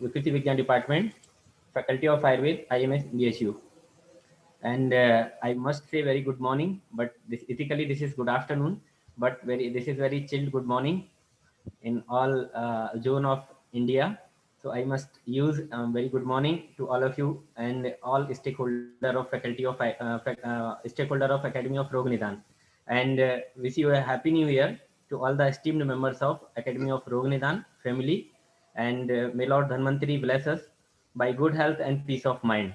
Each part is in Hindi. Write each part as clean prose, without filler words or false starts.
Vikriti Vigyan Department, Faculty of Ayurved, IMS, BSU. And I must say very good morning, but ethically this is good afternoon, but this is very chilled good morning in all zone of India. So I must use very good morning to all of you and all stakeholder of stakeholder of Academy of Rog Nidan, and wish you a happy new year to all the esteemed members of Academy of Rog Nidan family, and may Lord Dhanvantari bless us by good health and peace of mind.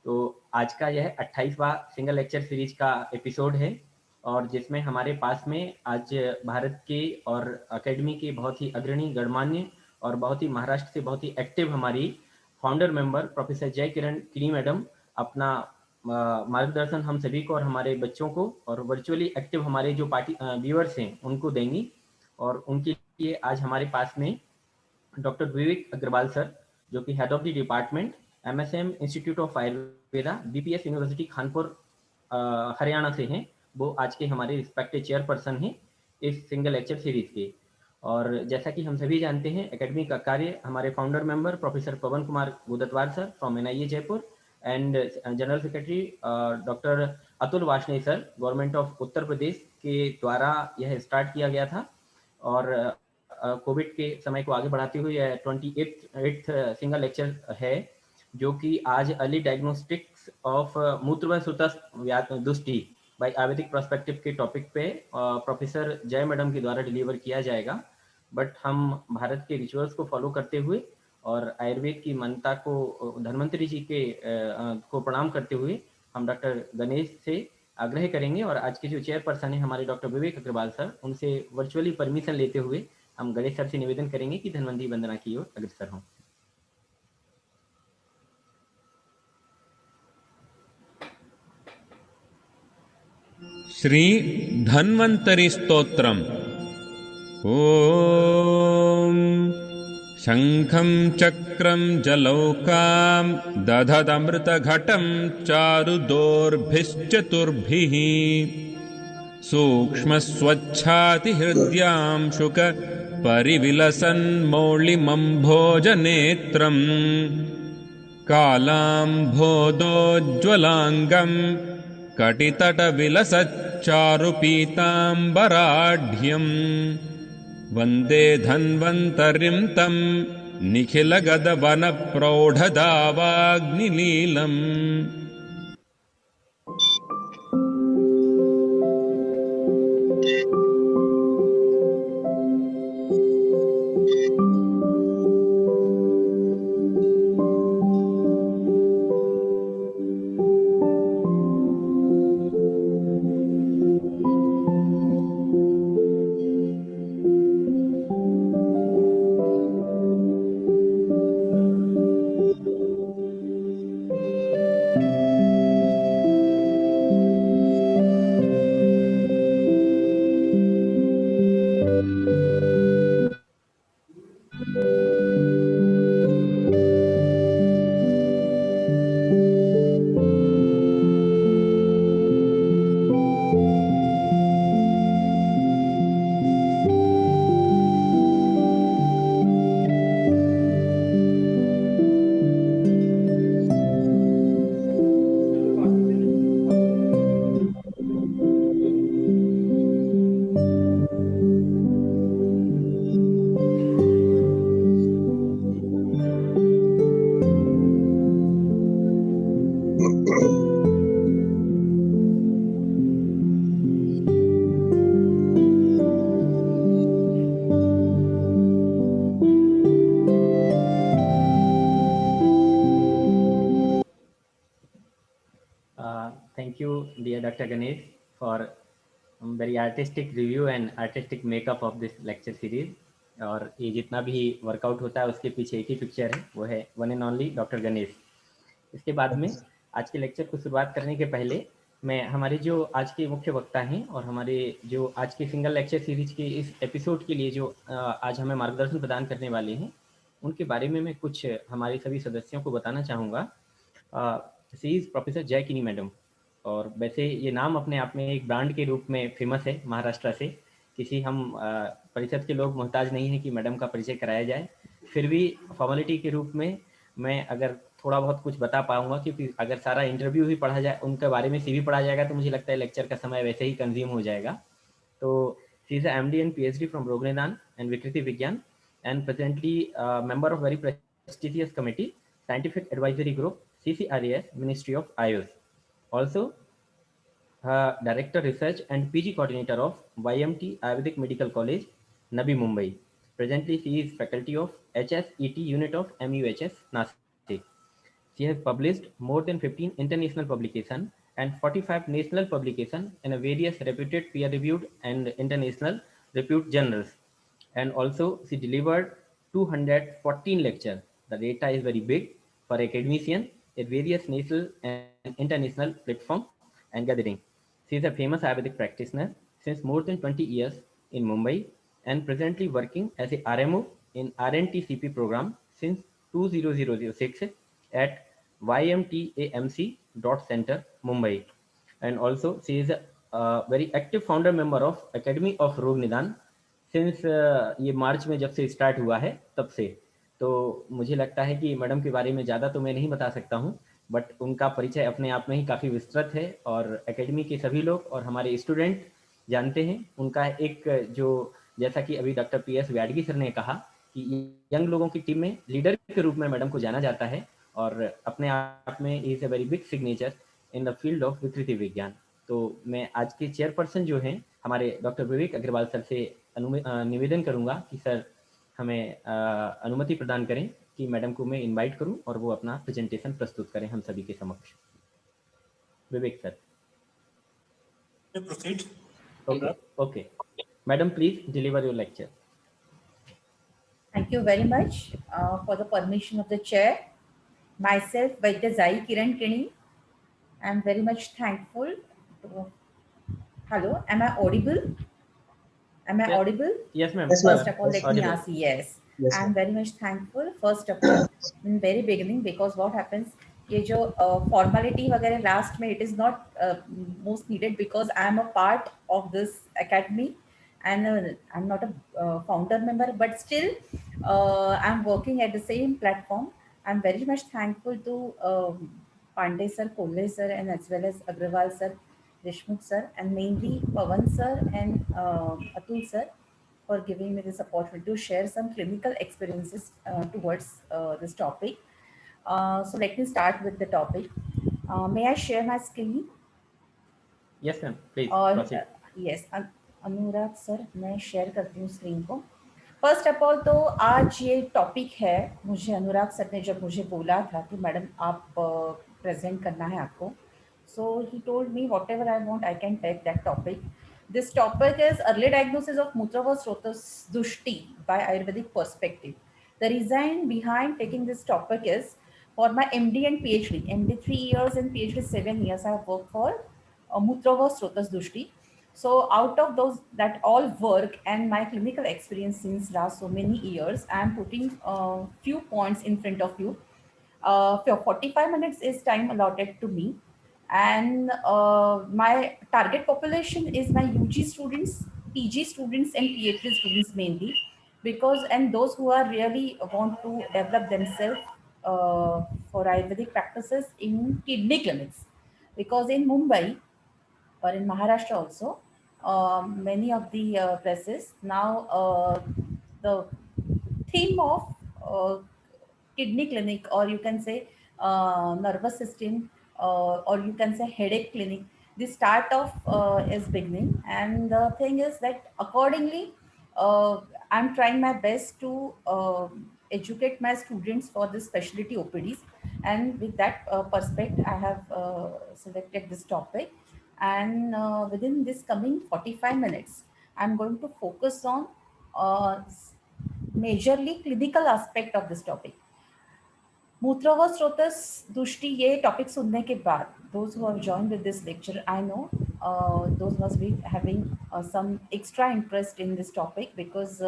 तो आज का यह 28वां सिंगल लेक्चर सीरीज का एपिसोड है, और जिसमें हमारे पास में आज भारत के और एकेडमी के बहुत ही अग्रणी गणमान्य और बहुत ही महाराष्ट्र से बहुत ही एक्टिव हमारी फाउंडर मेंबर प्रोफेसर जय किरण किनी मैडम अपना मार्गदर्शन हम सभी को और हमारे बच्चों को और वर्चुअली एक्टिव हमारे जो पार्टी व्यूअर्स हैं उनको देंगी। और उनके लिए आज हमारे पास में डॉक्टर विवेक अग्रवाल सर, जो कि head of the department MSM institute of Ayurveda, BPS university Kanpur Haryana से हैं, वो आज के हमारे रिस्पेक्टेड चेयरपर्सन हैं इस सिंगल लेक्चर सीरीज के। और जैसा कि हम सभी जानते हैं, एकेडमी का कार्य हमारे founder member professor Pawan Kumar Godatwar sir from NIA Jaipur and general secretary doctor Atul Varshney sir government of Uttar Pradesh के द्वारा यह स्टार्ट किया गया था। और कोविड के समय को आगे बढ़ाते हुए यह 28th सिंगल लेक्चर है, जो कि आज अर्ली डायग्नोस्टिक्स ऑफ मूत्र व सुतस दुष्टि बाय आयुर्वेदिक प्रोस्पेक्टिव के टॉपिक पे प्रोफेसर जय मैडम के द्वारा डिलीवर किया जाएगा। बट हम भारत के रिचुअल्स को फॉलो करते हुए और आयुर्वेद की मान्यता को धन्वंतरी जी के को प्रणाम करते हुए हम डॉक्टर गणेश से आग्रह करेंगे, और आज के जो चेयरपर्सन है हमारे डॉक्टर विवेक अग्रवाल सर, उनसे वर्चुअली परमिशन लेते हुए हम गणेश सर से निवेदन करेंगे कि धनवंतरी वंदना की ओर अग्रसर हों। श्री धन्वंतरि स्तोत्रम्। ओम शंखं चक्रं जलौकां दधदमृतघटं चारुदोर्भिश्चतुर्भिः सूक्ष्मस्वच्छातिहृद्यां शुक परिविलसन्मौलिमम्भोजनेत्रम् कालाम्भोदोज्ज्वलाङ्गं कटितटविलसच्चारुपीताम्बराढ्यम् वन्दे धन्वन्तरिं तं निखिलगदवनप्रौढदावाग्निलीलम्। Thank you, dear Dr. Ganesh, for very artistic review and artistic makeup of this lecture series. और ये जितना भी वर्कआउट होता है उसके पीछे एक ही पिक्चर है, वो है one and only doctor Ganesh. इसके बाद में आज के लेक्चर को शुरुआत करने के पहले मैं हमारे जो आज के मुख्य वक्ता हैं और हमारे जो आज के सिंगल लेक्चर सीरीज के इस एपिसोड के लिए जो आज हमें मार्गदर्शन प्रदान करने वाले हैं, उनके बारे में मैं कुछ हमारे सभी सदस्यों को बताना चाहूँगा। सी इज़ प्रोफेसर जय किनी मैडम, और वैसे ये नाम अपने आप में एक ब्रांड के रूप में फेमस है महाराष्ट्र से। किसी हम परिषद के लोग मोहताज नहीं हैं कि मैडम का परिचय कराया जाए। फिर भी फॉर्मेलिटी के रूप में मैं अगर थोड़ा बहुत कुछ बता पाऊंगा, क्योंकि अगर सारा इंटरव्यू भी पढ़ा जाए, उनके बारे में सीवी पढ़ा जाएगा, तो मुझे लगता है लेक्चर का समय वैसे ही कंज्यूम हो जाएगा। तो she is MD and PhD from Rognedan and Vikriti Vigyan, and presently a member of very prestigious committee, Scientific Advisory Group, CCRAS, Ministry of Ayush. Also, Director Research and PG Coordinator of YMT Ayurvedic Medical College, Navi Mumbai. Presently, she is faculty of HSET unit of MUHS, Nashik. She has published more than 15 international publications and 45 national publications in a various reputed peer-reviewed and international reputed journals. And also, she delivered 214 lectures. The data is very big for academician at various national and international platforms and gathering. She is a famous Ayurvedic practitioner since more than 20 years in Mumbai and presently working as a RMO in RNTCP program since 2006 at YMTAMC Center, Mumbai. And also, she is a very active founder member of Academy of Rog Nidan since ये मार्च में जब से स्टार्ट हुआ है तब से। तो मुझे लगता है कि मैडम के बारे में ज़्यादा तो मैं नहीं बता सकता हूँ, बट उनका परिचय अपने आप में ही काफ़ी विस्तृत है और एकेडमी के सभी लोग और हमारे स्टूडेंट जानते हैं। उनका एक जो, जैसा कि अभी डॉक्टर PS व्याडगी सर ने कहा कि यंग लोगों की टीम में लीडर के रूप में मैडम को जाना जाता है और अपने आप में is a very big signature in the field of विकृति विज्ञान। तो मैं आज के चेयरपर्सन जो हैं हमारे डॉक्टर विवेक अग्रवाल सर से निवेदन करूंगा कि सर हमें अनुमति प्रदान करें कि मैडम को मैं इनवाइट करूं और वो अपना प्रेजेंटेशन प्रस्तुत करें हम सभी के समक्ष। विवेक sir. Proceed. Okay. Madam, please deliver your lecture. Thank you very much for the permission of the chair. Myself, Vaidya Zai Kiran Kini. I am very much thankful. Hello, am I audible? Am I audible? Yes, ma'am. First of all, let me audible. ask, yes. I am very much thankful. First of all, in very beginning, because what happens, ये जो formality वगैरह last में, it is not most needed because I am a part of this academy and I'm not a founder member, but still I'm working at the same platform. I'm very much thankful to Pandey sir, Kolle sir, and as well as Agrawal sir, Deshmukh sir, and mainly Pawan sir and Atul sir for giving me this opportunity to share some clinical experiences towards this topic. So let me start with the topic. May I share my screen? Yes, ma'am. Please proceed. Yes, Anurag sir, मैं शेयर करती हूँ स्क्रीन को। फर्स्ट ऑफ ऑल तो आज ये टॉपिक है, मुझे अनुराग सर ने जब मुझे बोला था कि मैडम आप प्रेजेंट करना है आपको, so he told me whatever I want I can take that topic. This topic is early diagnosis of Mutravasrotas Dushti by Ayurvedic perspective. The reason behind taking this topic is for my MD and PhD, MD 3 years and PhD 7 years I have worked for Mutravasrotas Dushti. So out of those, that all work and my clinical experience since last so many years, I am putting few points in front of you. For 45 minutes is time allotted to me, and my target population is my UG students, PG students, and PhD students mainly, because and those who are really want to develop themselves for Ayurvedic practices in kidney clinics, because in Mumbai or in Maharashtra also, many of the places now the theme of kidney clinic, or you can say nervous system, or you can say headache clinic, the start of is beginning, and the thing is that accordingly I'm trying my best to educate my students for this specialty OPDs, and with that perspective I have selected this topic, and within this coming 45 minutes I'm going to focus on uh, majorly clinical aspect of this topic. Mutravasrotas Dushti ये टॉपिक सुनने के बाद, those who have joined with this lecture, I know those must be having some extra interest in this topic, because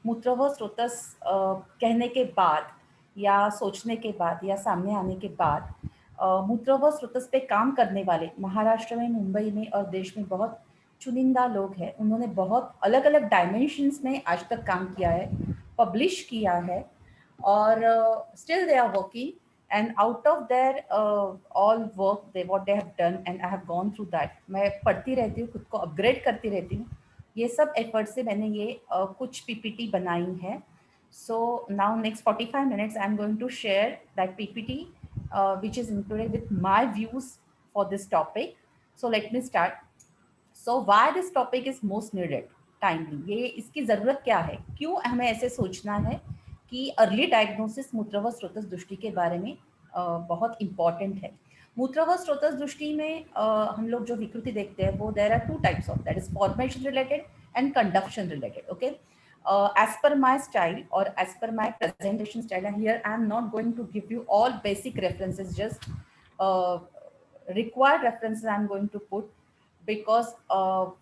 Mutravasrotas कहने के बाद या सोचने के बाद या सामने आने के बाद मूत्रवस्रोतस पे काम करने वाले महाराष्ट्र में, मुंबई में और देश में बहुत चुनिंदा लोग हैं। उन्होंने बहुत अलग अलग डायमेंशंस में आज तक काम किया है, पब्लिश किया है, or still they are working, and out of their all work they what they have done, and I have gone through that, मैं पढ़ती रहती हूँ, खुद को अपग्रेड करती रहती हूँ, ये सब एफर्ट से मैंने ये कुछ पीपीटी बनाई है. So now next 45 minutes I'm going to share that PPT which is included with my views for this topic. So let me start. So why this topic is most needed timely, ये इसकी ज़रूरत क्या है, क्यों हमें ऐसे सोचना है कि अर्ली डायग्नोसिस मूत्र व स्रोतस दृष्टि के बारे में बहुत इम्पॉर्टेंट है. मूत्र व स्रोतस दृष्टि में हम लोग जो विकृति देखते हैं वो there are two types of, that is formation related and conduction related. Okay, as per my style or as per my presentation style, and here I am not going to give you all basic references, just required references I am going to put, because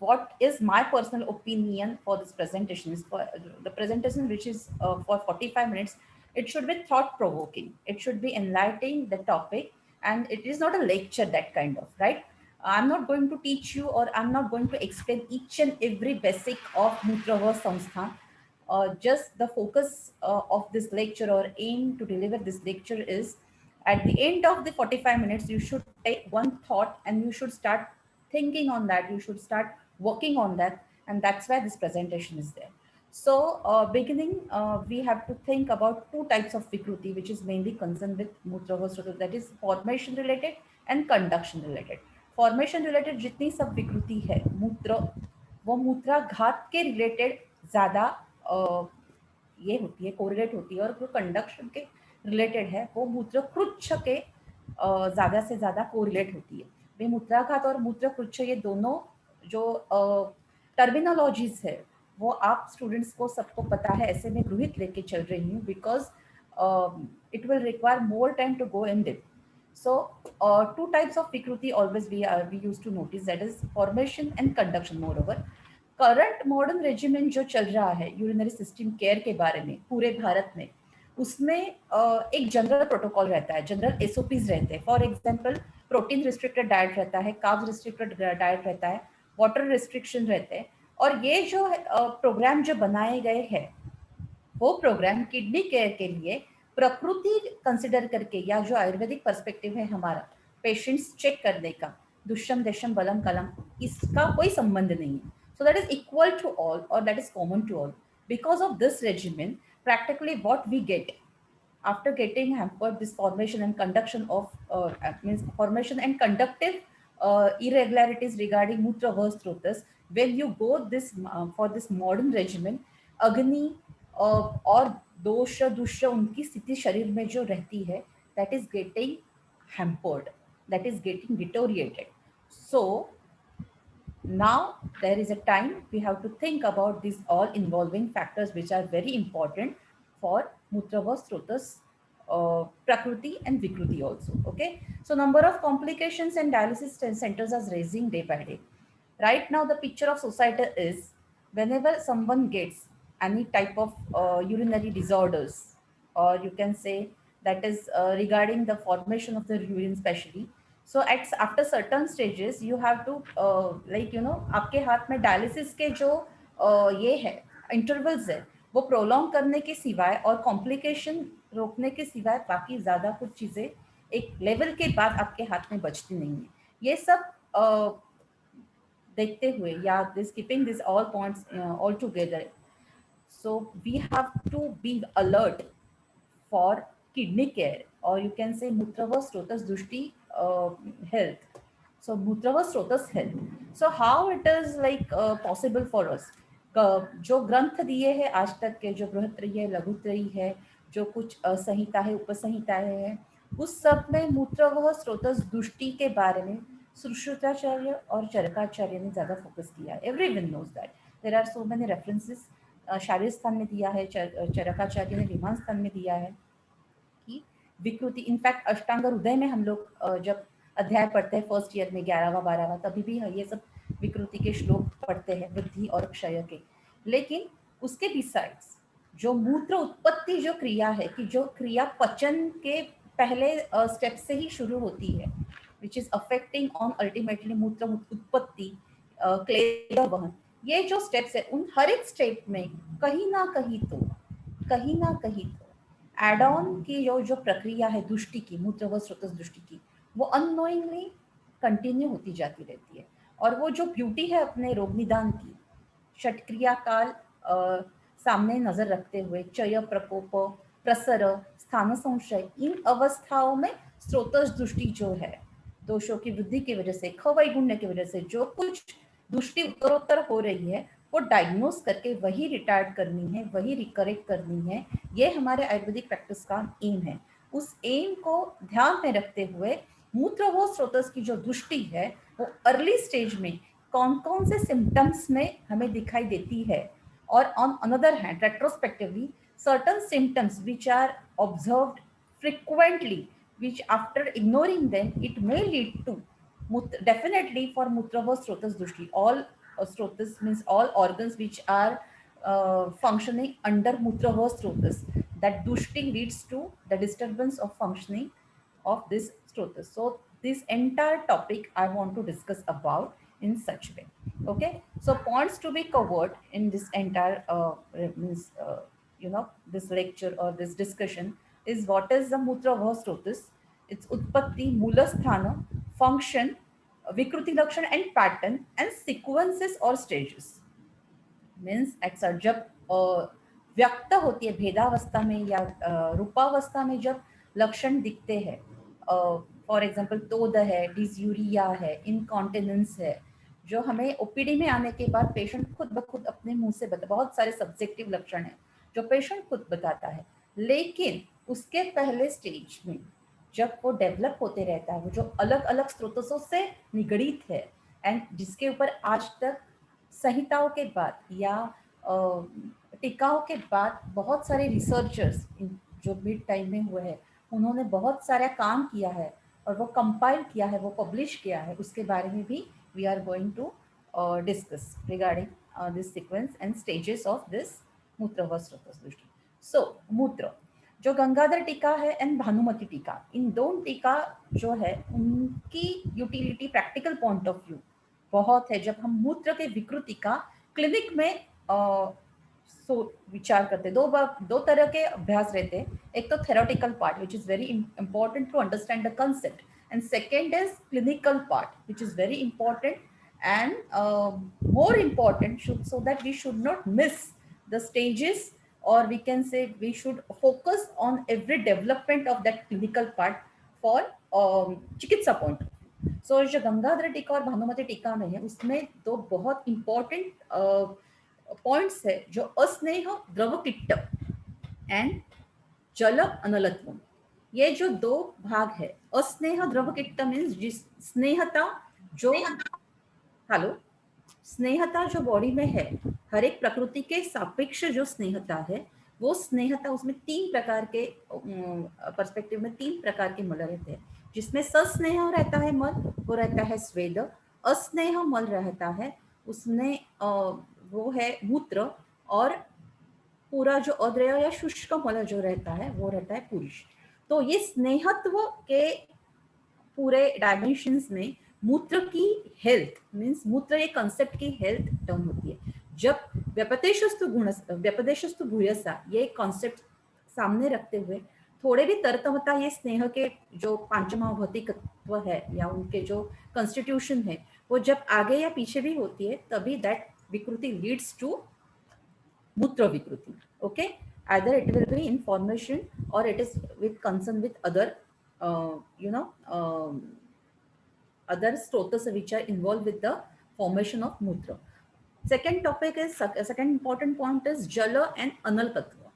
what is my personal opinion for this presentation is for the presentation which is for 45 minutes, it should be thought provoking, it should be enlightening the topic, and it is not a lecture that kind of, right? I'm not going to teach you, or I'm not going to explain each and every basic of Mutrava Samsthan. Just the focus of this lecture or aim to deliver this lecture is, at the end of the 45 minutes you should take one thought and you should start thinking on that, you should start working on that, and that's why this presentation is there. So beginning, we have to think about two types of vikruti which is mainly concerned with Mutrava, that is formation related and conduction related. Formation related जितनी सब विकृति है मूत्र, वो मूत्राघात के रिलेटेड ज़्यादा ये होती है, कोरिलेट होती है, और जो कंडक्शन के रिलेटेड है वो मूत्रकृच्छ के ज़्यादा से ज़्यादा कोरिलेट होती है. वे मूत्राघात और मूत्रकृच्छ ये दोनों जो टर्मिनोलॉजीज है वो आप स्टूडेंट्स को सबको पता है, ऐसे में गृहित लेके चल रही हूँ, because it will require more time to go in depth. So two types of vikruti always we used to notice, that is formation and conduction. Moreover, current modern regiment जो चल रहा है यूरिनरी सिस्टम केयर के बारे में पूरे भारत में, उसमें एक जनरल प्रोटोकॉल रहता है, जनरल एसओपीज रहते हैं. For example protein restricted diet रहता है, कार्ब्स रिस्ट्रिक्टेड डाइट रहता है, वाटर रिस्ट्रिक्शन रहते हैं. और ये जो प्रोग्राम जो बनाए गए हैं वो प्रोग्राम किडनी केयर के लिए प्रकृति कंसिडर करके, या जो आयुर्वेदिक पर्सपेक्टिव है हमारा पेशेंट्स चेक करने का, दुष्यम देशम बलम कलम, इसका कोई संबंध नहीं है. So that is equal to all, or that is common to all. Because of this regimen, practically what we get after getting hampered this formation and conduction of means formation and conductive irregularities regarding mutra strotas, when you go this for this modern regimen, agni और दोष दुष्य उनकी स्थिति शरीर में जो रहती है, that is getting hampered, that is getting deteriorated. So now there is a time we have to think about these all involving factors which are very important for Mutrava Strotas Prakriti and Vikruti also. Okay, so number of complications and dialysis centers are raising day by day. Right now the picture of society is, whenever someone gets any type of urinary disorders, or you can say that is regarding the formation of the urine especially, so after certain stages you have to like you know, आपके हाथ में डायलिसिस के जो ये है इंटरवल्स है वो प्रोलॉन्ग करने के सिवाय और कॉम्प्लिकेशन रोकने के सिवाय बाकी ज़्यादा कुछ चीज़ें एक लेवल के बाद आपके हाथ में बचती नहीं है. ये सब देखते हुए, या this keeping this all points all together, so we have to be alert for kidney care, or you can say Mutrava Strotas Dushti health. So Mutrava Strotas health. So how it is like possible for us? जो ग्रंथ दिए हैं आज तक के, जो बृहत्रयी है, लघुत्रयी है, जो कुछ संहिता है, उपसंहिताएं है, उस सब में मूत्रवह स्रोतस दुष्टि के बारे में सुश्रुताचार्य और चरकाचार्य ने ज्यादा फोकस किया है. Everyone knows that there are so many references. शारीर स्थान में दिया है, चरकाचार्य ने विमान स्थान में दिया है कि विकृति, इनफैक्ट अष्टांग हृदय में हम लोग जब अध्याय पढ़ते हैं फर्स्ट ईयर में 11वां 12वां, तभी भी ये सब विकृति के श्लोक पढ़ते हैं, वृद्धि और क्षय के. लेकिन उसके बिसाइड्स जो मूत्र उत्पत्ति जो क्रिया है, कि जो क्रिया पचन के पहले स्टेप से ही शुरू होती है, which is affecting on ultimately मूत्र उत्पत्ति, क्लेद वहन, ये जो स्टेप्स है उन हर एक स्टेप में कहीं ना कहीं तो एड ऑन की जो प्रक्रिया है दुष्टि की, मूत्र व स्रोतस दुष्टि की, वो अननोइंगली कंटिन्यू होती जाती रहती है। और वो जो ब्यूटी है अपने रोग निदान की, षटक्रिया काल सामने नजर रखते हुए चय, प्रकोप, प्रसर, स्थान संशय, इन अवस्थाओं में स्रोतस दृष्टि जो है, दोषों की वृद्धि की वजह से, खवैगुण्य की वजह से जो कुछ दृष्टि उत्तरोत्तर हो रही है, वो डायग्नोस करके वही रिटायर्ड करनी है, वही रिकरेक्ट करनी है। ये हमारे आयुर्वेदिक प्रैक्टिस का एम है। उस एम को ध्यान में रखते हुए मूत्र व स्रोतस की जो दृष्टि है वो अर्ली स्टेज में कौन कौन से सिम्टम्स में हमें दिखाई देती है, और on another hand retrospectively certain symptoms which are observed frequently, which after ignoring them it may lead to definitely for mutrava srotas dushti, all srotas means all organs which are functioning under mutrava srotas, that dushti leads to the disturbance of functioning of this srotas. So this entire topic I want to discuss about in such way. Okay, so points to be covered in this entire means this lecture or this discussion is: what is the mutra srotas, its utpatti, मूलस्थान, function, vikruti lakshan and pattern, and sequences or stages. Means एक्सर जब व्यक्त होती है भेदावस्था में या रूपावस्था में, जब लक्षण दिखते हैं, फॉर एग्जांपल तोद है, डिस्यूरिया है, इनकॉन्टिनेंस है, जो हमें ओपीडी में आने के बाद पेशेंट खुद ब खुद अपने मुंह से बता, बहुत सारे सब्जेक्टिव लक्षण हैं जो पेशेंट खुद बताता है। लेकिन उसके पहले स्टेज में जब वो डेवलप होते रहता है, वो जो अलग अलग स्रोतों से निगड़ित है, एंड जिसके ऊपर आज तक संहिताओं के बाद या टीकाओं के बाद बहुत सारे रिसर्चर्स जो मिड टाइम में हुए हैं, उन्होंने बहुत सारा काम किया है और वो कंपाइल किया है, वो पब्लिश किया है। उसके बारे में भी we are going to discuss regarding this sequence and stages of this मूत्र व स्रोतस दृष्टि। सो मूत्र जो गंगाधर टीका है एंड भानुमति टीका, इन दोनों टीका जो है उनकी utility practical point of view बहुत है। जब हम मूत्र के विकृति का क्लिनिक में विचार करते, दो तरह के अभ्यास रहते हैं। एक तो theoretical part which is very important to understand the concept, and second is clinical part which is very important and more important so that we should not miss the stages, or we can say we should focus on every development of that clinical part for चिकित्सा point of view. So जो गंगाधर टीका और भानुमति टीका में है, उसमें दो बहुत इंपॉर्टेंट पॉइंट्स है, जो अस्नेह द्रवकिट्ट एंड जल अनलत्वम। ये जो दो भाग है, अस्नेह द्रवकिट्ट मीन्स जिस स्नेहता जो हेलो स्नेहता जो बॉडी में है, हर एक प्रकृति के सापेक्ष जो स्नेहता है, वो स्नेहता उसमें तीन प्रकार के पर्सपेक्टिव में तीन प्रकार के मल रहते हैं। जिसमें सस्नेह रहता है मल, वो रहता है स्वेद। अस्नेह मल रहता है, उसमें वो है मूत्र। और पूरा जो अद्रय या शुष्क मल जो रहता है, वो रहता है पुरुष। तो ये स्नेहत्व के पूरे डायमेंशंस में मूत्र की हेल्थ मीन्स मूत्र एक कंसेप्ट की हेल्थ टर्म होती है। जब व्यपदेशस्तु भूयसा ये कॉन्सेप्ट सामने रखते हुए थोड़े भी तरतमता ये स्नेह के जो पांचमा भौतिकत्व है या उनके जो कॉन्स्टिट्यूशन है, वो जब आगे या पीछे भी होती है, तभी दैट विकृति लीड्स टू मूत्र विकृति। Okay, either it will be in formation or it is with concern with other other strotas which are involved with the formation of mutra. Second topic is second important point is jala and anal tattva.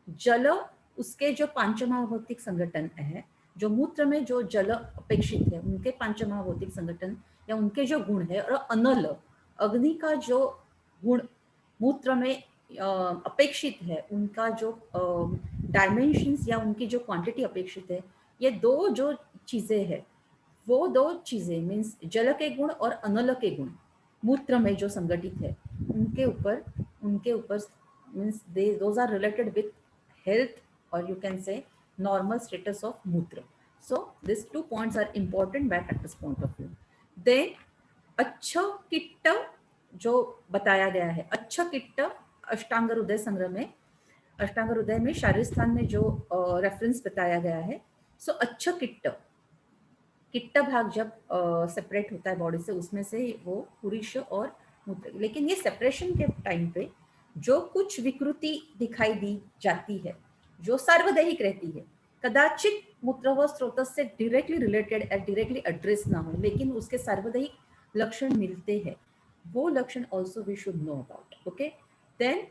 जल उसके जो पांचमहाभौतिक संगठन है, जो मूत्र में जो जल अपेक्षित है उनके पांचमहाभौतिक संगठन या उनके जो गुण है, और अनल अग्नि का जो गुण मूत्र में अपेक्षित है, उनका जो डायमेंशंस या उनकी जो क्वांटिटी अपेक्षित है, ये दो जो चीजें हैं, वो दो चीजें मीन्स जल के गुण और अनल के गुण मूत्र में जो संगठित है, उनके ऊपर means those are related with health, or you can say normal status of mutra. So these 2 points are important by practice point of view. Then अच्छा किट्ट जो बताया गया है, अच्छा किट्ट अष्टांग हृदय संग्रह में अष्टांग हृदय में शारीरिक स्थान में जो रेफरेंस बताया गया है, सो अच्छा किट्ट भाग जब सेपरेट होता है बॉडी से, उसमें से वो पुरुष और मूत्र, लेकिन ये सेपरेशन के टाइम पे जो कुछ विकृति दिखाई दी जाती है जो सार्वदेहिक रहती है, कदाचित मूत्र व स्रोत से डायरेक्टली रिलेटेड डायरेक्टली एड्रेस ना हो, लेकिन उसके सार्वदेहिक लक्षण मिलते हैं, वो लक्षण also we should know about. Okay, then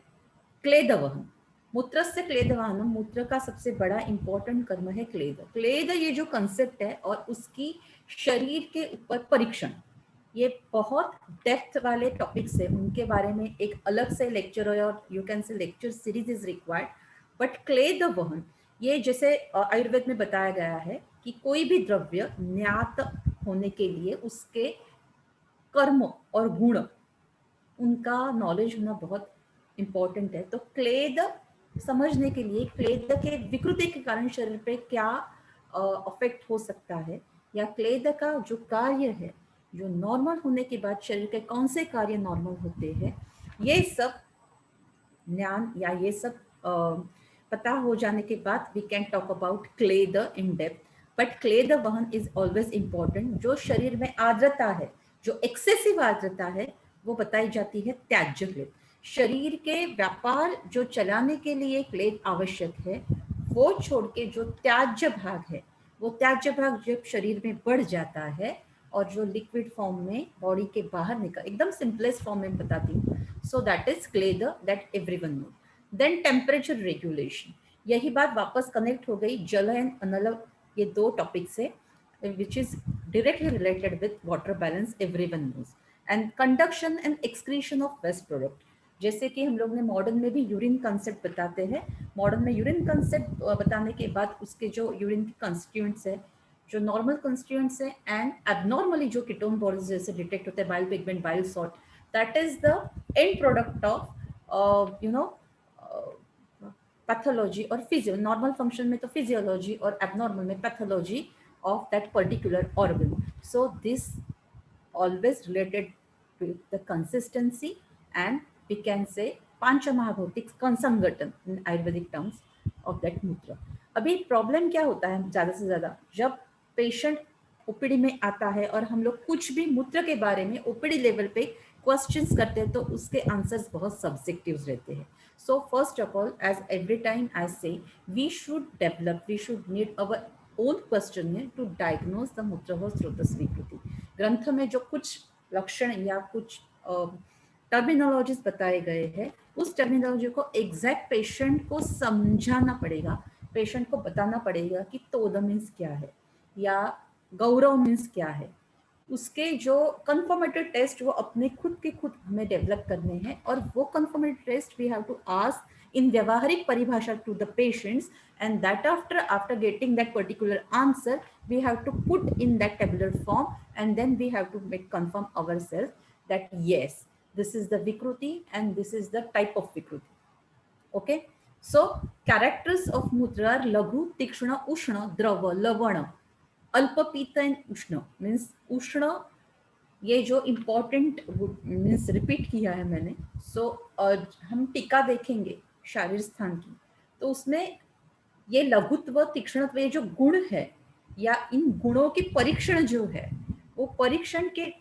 क्लेदवहन, मूत्रस्य क्लेदवाहनम, मूत्र का सबसे बड़ा इंपॉर्टेंट कर्म है क्लेद. ये जो कंसेप्ट है और उसकी शरीर के ऊपर परीक्षण, ये बहुत डेप्थ वाले टॉपिक्स है, उनके बारे में एक अलग से लेक्चर है और you can say lecture series is required. But क्लेदवहन, ये जैसे आयुर्वेद में बताया गया है कि कोई भी द्रव्य ज्ञात होने के लिए उसके कर्म और गुण, उनका नॉलेज होना बहुत इंपॉर्टेंट है. तो क्लेद समझने के लिए क्लेद के विकृति के कारण शरीर पे क्या अफेक्ट हो सकता है, या क्लेद का जो कार्य है, जो नॉर्मल होने के बाद शरीर के कौन से कार्य नॉर्मल होते हैं, ये सब ज्ञान या ये सब पता हो जाने के बाद वी कैन टॉक अबाउट क्लेद इन डेप्थ. बट क्लेद वहन इज ऑलवेज इंपॉर्टेंट. जो शरीर में आर्द्रता है, जो एक्सेसिव आर्द्रता है, वो बताई जाती है त्याज्य क्लेद. शरीर के व्यापार जो चलाने के लिए क्लेद आवश्यक है, वो छोड़ के जो त्याज्य भाग है, वो त्याज्य भाग जब शरीर में बढ़ जाता है और जो लिक्विड फॉर्म में बॉडी के बाहर निकल, एकदम सिंपलेस्ट फॉर्म में बताती हूँ. सो दैट इज क्लेद, that everyone know. Then temperature regulation, यही बात वापस कनेक्ट हो गई जल एंड अनल, ये दो टॉपिक से, which is directly related with water balance, everyone knows. And conduction and excretion of waste product, जैसे कि हम लोग ने मॉडर्न में भी यूरिन कंसेप्ट बताते हैं. मॉडर्न में यूरिन कंसेप्ट बताने के बाद उसके जो यूरिन के कंस्टिट्यूएंट्स है, जो नॉर्मल कंस्टिट्यूएंट्स है एंड एबनॉर्मली जो कीटोन बॉडीज जैसे डिटेक्ट होते हैं, bile pigment, bile salt, that is the end product of you know pathology और फिजियो. नॉर्मल फंक्शन में तो फिजियोलॉजी और एबनॉर्मल में pathology of that particular organ. So this always related with the consistency and we can say panchamahabhutik consangatan in Ayurvedic terms of that mutra. अभी प्रॉब्लम क्या होता है ज़्यादा से ज़्यादा, जब पेशेंट ओपीडी में आता है और हम लोग कुछ भी मूत्र के बारे में ओपीडी लेवल पे क्वेश्चंस करते हैं, तो उसके आंसर्स बहुत सब्जेक्टिव रहते हैं. So first of all, as every time I say, we should need our own question है to diagnose the मूत्र व स्रोत विकृति. ग्रंथ में जो कुछ लक्षण या कुछ टर्मिनोलॉजीज बताए गए हैं, उस टर्मिनोलॉजी को एग्जैक्ट पेशेंट को समझाना पड़ेगा, पेशेंट को बताना पड़ेगा कि तोद मीन्स क्या है या गौरव मीन्स क्या है. उसके जो कंफर्मेटरी टेस्ट वो अपने खुद के खुद हमें डेवलप करने हैं, और वो confirmatory test we have to ask in व्यवहारिक परिभाषा to the patients, and that after getting that particular answer we have to put in that tabular form, and then we have to make confirm ourselves that yes, this is the vikruti and this is the type of vikruti. Okay, so characters of mutra are laghu, tikshna, ushna, drava, lavana, alpa, pita and ushna. means ushna ये जो इम्पोर्टेंट मीन्स रिपीट किया है मैंने. सो हम टीका देखेंगे शारीर स्थान की, तो उसमें ये लघुत्व, तीक्ष्णत्व, ये जो गुण है या इन गुणों की परीक्षण जो है, वो परीक्षण के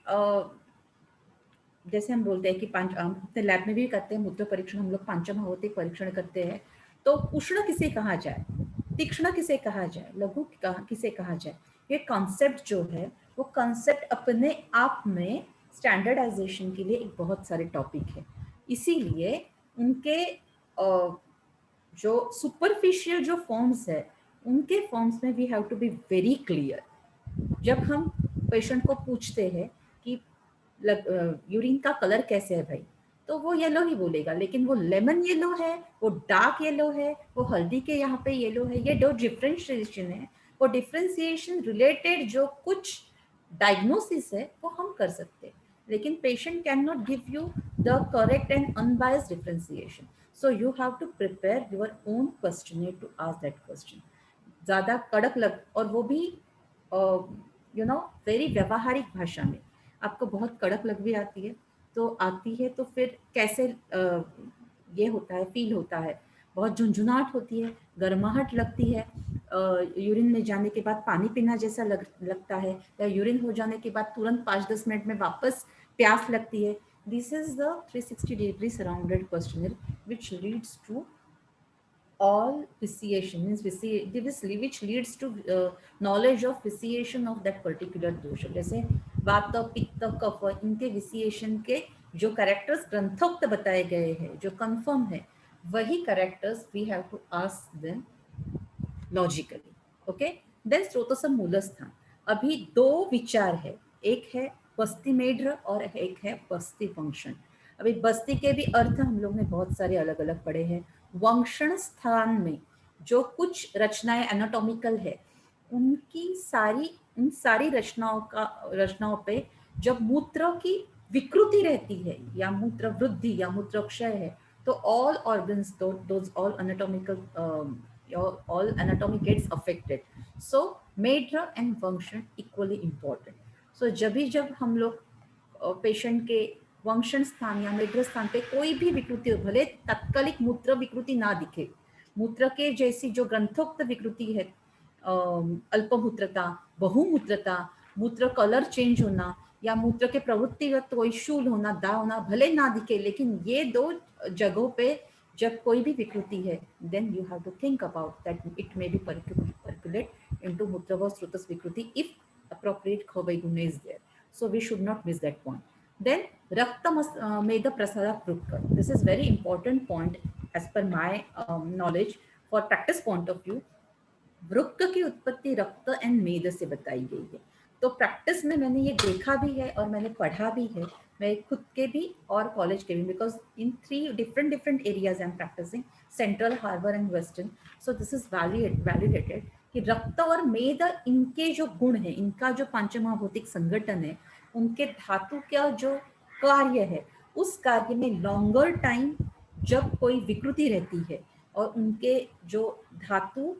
जैसे हम बोलते हैं कि अपने लैब में भी करते हैं मूत्र परीक्षण, हम लोग पंचमहाभौतिक परीक्षण करते हैं. तो उष्ण किसे कहा जाए, तीक्ष्ण किसे कहा जाए, लघु किसे कहा जाए, ये कॉन्सेप्ट जो है वो कॉन्सेप्ट अपने आप में स्टैंडर्डाइजेशन के लिए एक बहुत सारे टॉपिक है. इसीलिए उनके जो सुपरफिशियल जो फॉर्म्स है, उनके फॉर्म्स में we have to be very clear. जब हम पेशेंट को पूछते हैं कि यूरिन का कलर कैसे है भाई, तो वो येलो ही बोलेगा, लेकिन वो लेमन येलो है, वो डार्क येलो है, वो हल्दी के यहाँ पे येलो है, ये दो डिफ्रेंशिएशन है. वो डिफ्रेंशिएशन रिलेटेड जो कुछ डायग्नोसिस है वो हम कर सकते हैं, लेकिन patient can not give you the correct and unbiased differentiation. So you have to prepare your own questionnaire to ask that question. ज़्यादा कड़क लग, और वो भी यू नो वेरी व्यवहारिक भाषा में. आपको बहुत कड़क लग भी आती है तो फिर कैसे ये होता है, फील होता है, बहुत झुंझुनाहट होती है, गर्माहट लगती है, यूरिन में जाने के बाद पानी पीना जैसा लगता है, या यूरिन हो जाने के बाद तुरंत 5-10 मिनट में वापस प्यास लगती है. This is the 360-degree surrounded questionnaire which leads to all vitiation, means which leads to knowledge of vitiation of that particular dosha. जैसे वात, पित्त, कफ, इनके विसिएशन के जो कैरेक्टर्स ग्रंथोक्त बताए गए हैं, जो कंफर्म है, वही characters we have to ask them logically. Okay, then स्रोतसम मूलस्थान. अभी दो विचार है, एक है बस्ती मेढ्र और एक है बस्ती वंशण. अभी बस्ती के भी अर्थ हम लोग ने बहुत सारे अलग अलग पढ़े हैं. वंशण स्थान में जो कुछ रचनाएं एनाटॉमिकल है, उन सारी रचनाओं पे जब मूत्र की विकृति रहती है, या मूत्र वृद्धि या मूत्र क्षय है, तो all organs, those all anatomical, all anatomy gets affected. So मेढ्र and वंशण equally important. So जब हम लोग पेशेंट के वंशण स्थान या मेढ्र स्थान पे कोई भी विकृति हो, भले तत्कालिक मूत्र विकृति ना दिखे, मूत्र के जैसी जो ग्रंथोक्त विकृति है, अल्पमूत्रता, बहुमूत्रता, मूत्र कलर चेंज होना, या मूत्र के प्रवृत्तिगत कोई शूल होना, दाह होना, भले ना दिखे, लेकिन ये दो जगहों पे जब कोई भी विकृति है, then you have to think about that it may be percolate into Mutrava Srutas Vikriti if appropriate Khavai is there. So we should not miss that point. Then Rakta Meda Prasada Vrukka. This is very important point as per my knowledge for practice point of view. वृक्क की उत्पत्ति रक्त एंड मेद से बताई गई है. तो प्रैक्टिस में मैंने ये देखा भी है और मैंने पढ़ा भी है, मैं खुद के भी और कॉलेज के भी, because in 3 different areas I am practising, central, harbour and western. So this is validated कि रक्त और मेद, इनके जो गुण है, इनका जो पांचमहाभौतिक संगठन है, उनके धातु का जो कार्य है, उस कार्य में लॉन्गर टाइम जब कोई विकृति रहती है और उनके जो धातु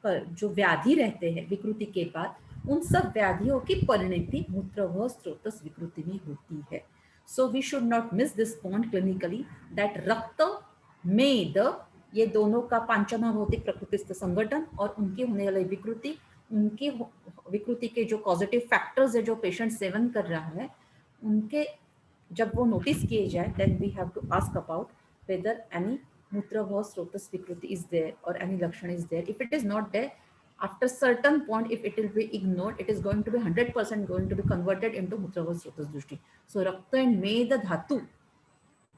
जो व्याधि रहते हैं विकृति के बाद, उन सब व्याधियों की परिणति मूत्रवह स्रोतस विकृति में होती है. So we should not miss this point clinically, that रक्त मेद, ये दोनों का पांचमहाभौतिक प्रकृतिस्थ संगठन और उनकी होने वाली विकृति, उनकी विकृति के जो पॉजिटिव फैक्टर्स है जो पेशेंट सेवन कर रहा है, उनके जब वो नोटिस किए जाए, then we have to ask about whether any Mutravah Srotas Vikriti is there or any Lakshana is there. If it is not there, after certain point, if it will be ignored, it is going to be 100% going to be converted into Mutravah Srotas Drushti. So Rakta and Meda Dhatu,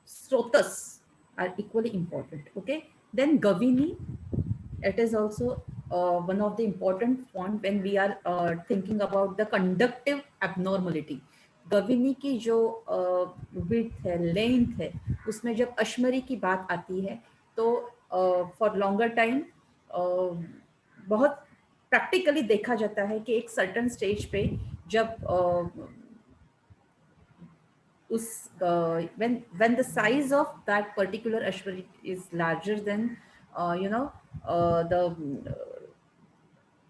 Srotas are equally important. Okay. Then Gavini, it is also one of the important point when we are thinking about the conductive abnormality. गविनी की जो विड्थ है, लेंथ है, उसमें जब अश्मरी की बात आती है, तो फॉर लॉन्गर टाइम बहुत प्रैक्टिकली देखा जाता है कि एक सर्टन स्टेज पे जब उस when the size of that particular ashmari is larger than the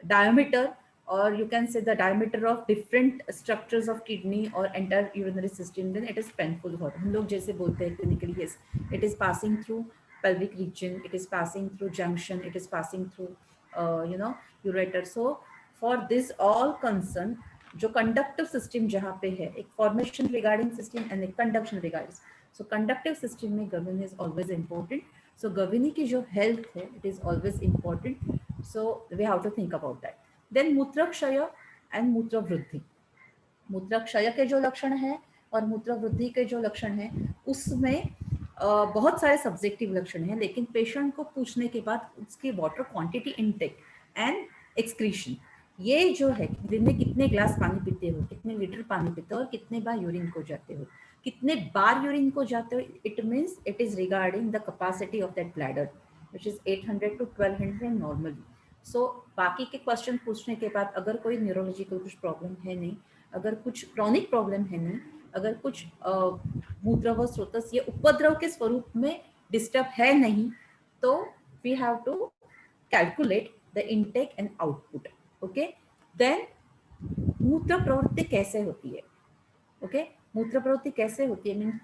diameter, or you can say the diameter of different structures of kidney or entire urinary system, then it is painful for हम लोग जैसे बोलते हैं clinically, yes, it is passing through pelvic region, it is passing through junction, it is passing through ureter. So for this all concern, जो conductive system जहाँ पे है, एक formation regarding system and एक conduction regarding, so conductive system में Gavini is always important. So Gavini की जो health है, it is always important. So we have to think about that. Then मूत्रक्षय एंड मूत्र वृद्धि. मूत्रक्षय के जो लक्षण है और मूत्र वृद्धि के जो लक्षण है, उसमें बहुत सारे सब्जेक्टिव लक्षण हैं, लेकिन पेशेंट को पूछने के बाद उसकी water quantity intake and excretion, ये जो है दिन में कितने ग्लास पानी पीते हो, कितने लीटर पानी पीते हो और कितने बार यूरिन को जाते हो, कितने बार यूरिन को जाते हो, it means it is regarding the capacity of that bladder which is 800 to 1200 normally. So बाकी के क्वेश्चन पूछने के बाद अगर कोई न्यूरोलॉजिकल कुछ प्रॉब्लम है नहीं, अगर कुछ क्रॉनिक प्रॉब्लम है नहीं, अगर कुछ मूत्रवह स्रोतस ये उपद्रव के स्वरूप में डिस्टर्ब है नहीं, तो we have to calculate the intake and output. Okay. Then मूत्र प्रवृत्ति कैसे होती है? ओके. मूत्र प्रवृत्ति कैसे होती है मीन्स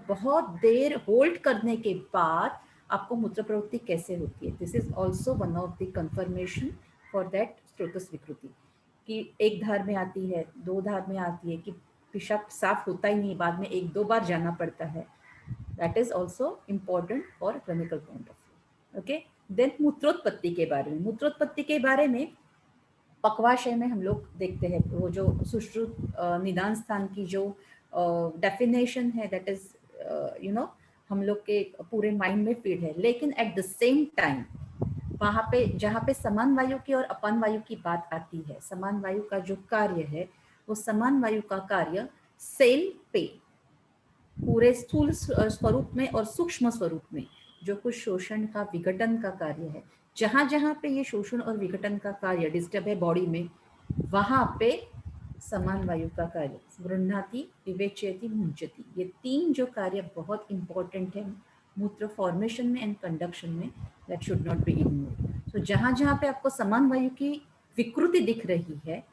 बहुत देर होल्ड करने के बाद आपको मूत्र प्रवृत्ति कैसे होती है। This is also one of the confirmation for that स्रोतस विकृति, कि एक धार में आती है, 2 धार में आती है, कि पेशाब साफ होता ही नहीं, बाद में 1-2 बार जाना पड़ता है। That is also important for clinical point of view. Okay, then मूत्रोत्पत्ति के बारे में, मूत्रोत्पत्ति के बारे में पक्वाशय में हम लोग देखते हैं वो जो सुश्रुत निदान स्थान की जो डेफिनेशन है, दैट इज यू नो हम लोग के पूरे माइंड में फीड है। लेकिन एट द सेम टाइम वहाँ पे जहाँ पे समान वायु की और अपान वायु की बात आती है, समान वायु का जो कार्य है, वो समान वायु का कार्य सेल पे पूरे स्थूल स्वरूप में और सूक्ष्म स्वरूप में जो कुछ शोषण का विघटन का कार्य है, जहां जहां पे ये शोषण और विघटन का कार्य डिस्टर्ब है बॉडी में, वहां पे समान वायु का कार्य गृह्णाति, विवेचयति, मुंचति, ये 3 जो कार्य बहुत इंपॉर्टेंट है मूत्र फॉर्मेशन में एंड कंडक्शन में, that should not be ignored. So जहां जहां पे आपको समान वायु की विकृति दिख रही है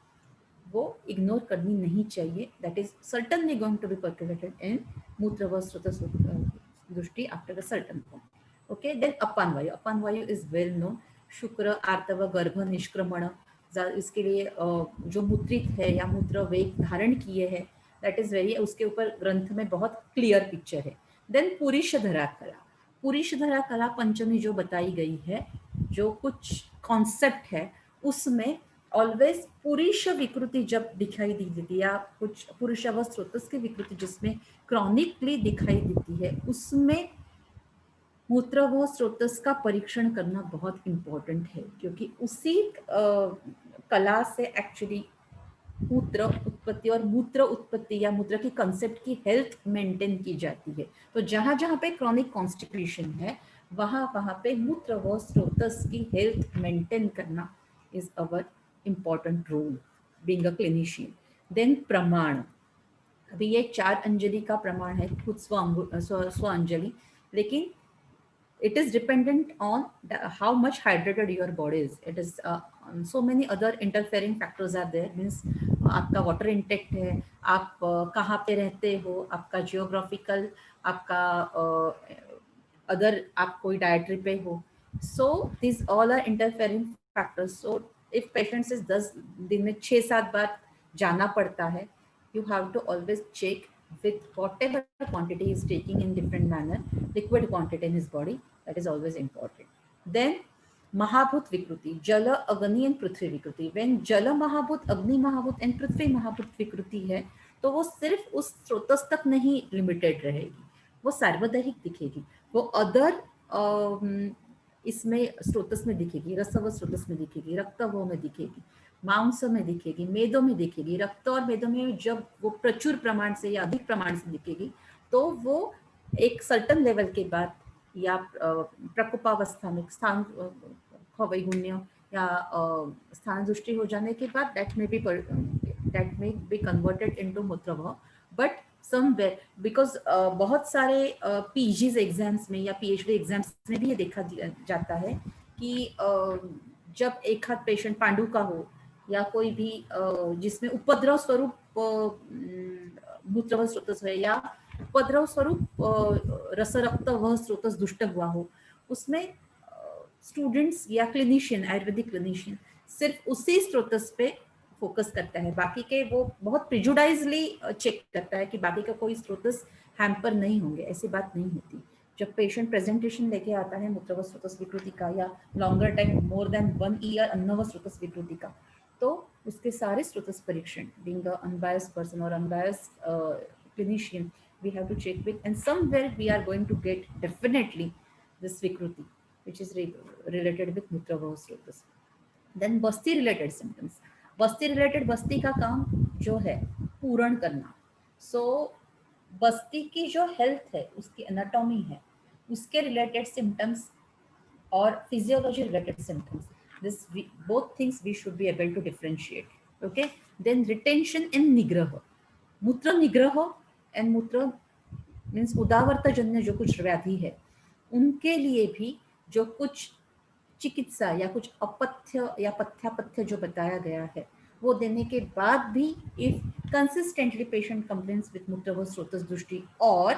वो इग्नोर करनी नहीं चाहिए। That is certainly going to be percolated in मूत्र व स्रोतस दृष्टि after a certain point. Okay, then अपान वायु, अपान वायु इज वेल नोन, शुक्र, आर्तव, गर्भ निष्क्रमण, इसके लिए जो मूत्रित है या मूत्र वेग धारण किए है, दैट इज वेरी, उसके ऊपर ग्रंथ में बहुत क्लियर पिक्चर है। देन पुरीशधरा कला, पुरीशधरा कला पंचमी जो बताई गई है, जो कुछ कॉन्सेप्ट है उसमें ऑलवेज पुरुष विकृति जब दिखाई देती या कुछ पुरुष व स्रोतस की विकृति जिसमें क्रॉनिकली दिखाई देती है, उसमें मूत्र व स्रोतस का परीक्षण करना बहुत इंपॉर्टेंट है, क्योंकि उसी कला से एक्चुअली मूत्र उत्पत्ति और मूत्र उत्पत्ति या मूत्र की कंसेप्ट की हेल्थ मेंटेन की जाती है। तो जहां जहां पे क्रॉनिक कॉन्स्टिपेशन है वहां वहां पे मूत्र व स्रोतस की हेल्थ मेंटेन करना is our important role being a clinician. Then प्रमाण, अभी ये 4 अंजलि का प्रमाण है, खुद स्व अंजलि, लेकिन it is dependent on how much hydrated your body is. It is so many other interfering factors are there. Means आपका water intake है, आप कहाँ पे रहते हो, आपका geographical, आपका अदर आप कोई डाइटरी पे हो, so these all are interfering factors. So if patient is 10 दिन में 6-7 बार जाना पड़ता है, you have to always check with whatever quantity he is taking in different manner, liquid quantity in his body, that is always important. Then Mahabhut Vikruti, Jala, Agni and Prithvi Vikruti. When Jala Mahabhut, Agni Mahabhut and Prithvi Mahabhut Vikruti है, तो वो सिर्फ उस स्रोतस तक नहीं लिमिटेड रहेगी, वो सार्वदैहिक दिखेगी, वो अदर इसमें स्रोतस में दिखेगी, रसव स्रोतस में दिखेगी, रक्तवो में दिखेगी, मांस में दिखेगी, मेदों में दिखेगी। रक्त और मेदों में जब वो प्रचुर प्रमाण से या अधिक प्रमाण से दिखेगी, तो वो एक सर्टन लेवल के बाद या प्रकोपावस्था में स्थान खवैगुण्य या स्थान दृष्टि हो जाने के बाद that may be converted into मूत्रवह। बट समवेयर बिकॉज बहुत सारे पीजीज एग्जाम्स में या पीएचडी एग्जाम्स में भी ये देखा जाता है कि जब एक हाथ पेशेंट पांडु का हो या कोई भी जिसमें उपद्रव स्वरूप मूत्रवह स्रोतस है या उपद्रव स्वरूप रसरक्त वह स्रोतस दुष्ट हुआ हो, उसमें स्टूडेंट्स या क्लिनिशियन, आयुर्वेदिक क्लिनिशियन सिर्फ उसी स्रोतस पे फोकस करता है, बाकी के वो बहुत प्रिजुडाइजली चेक करता है कि बाकी का कोई स्रोतस हैम्पर नहीं होंगे। ऐसी बात नहीं होती। जब पेशेंट प्रेजेंटेशन लेके आता है मूत्रव स्रोतस विकृति का या longer time more than 1 year अन्नव स्रोतस विकृति का, तो उसके सारे स्रोतस परीक्षण, बीइंग अ अनबायस्ड पर्सन और unbiased clinician, we have to check with, and somewhere we are going to get definitely this vikruti which is related with मूत्रवह स्रोतस. Then बस्ती related symptoms, बस्ती रिलेटेड, बस्ती का काम जो है पूर्ण करना। सो बस्ती की जो हेल्थ है, उसकी एनाटॉमी है, उसके रिलेटेड सिम्टम्स और physiology related symptoms, this both things we should be able to differentiate. Okay, then retention and निग्रह, मूत्र निग्रह एंड मूत्र मीन्स उदावर्त जन्य जो कुछ व्याधि है, उनके लिए भी जो कुछ चिकित्सा या कुछ अपथ्य या पथ्यापथ्य जो बताया गया है वो देने के बाद भी if consistently patient complains with मूत्रवह स्रोतस दृष्टि और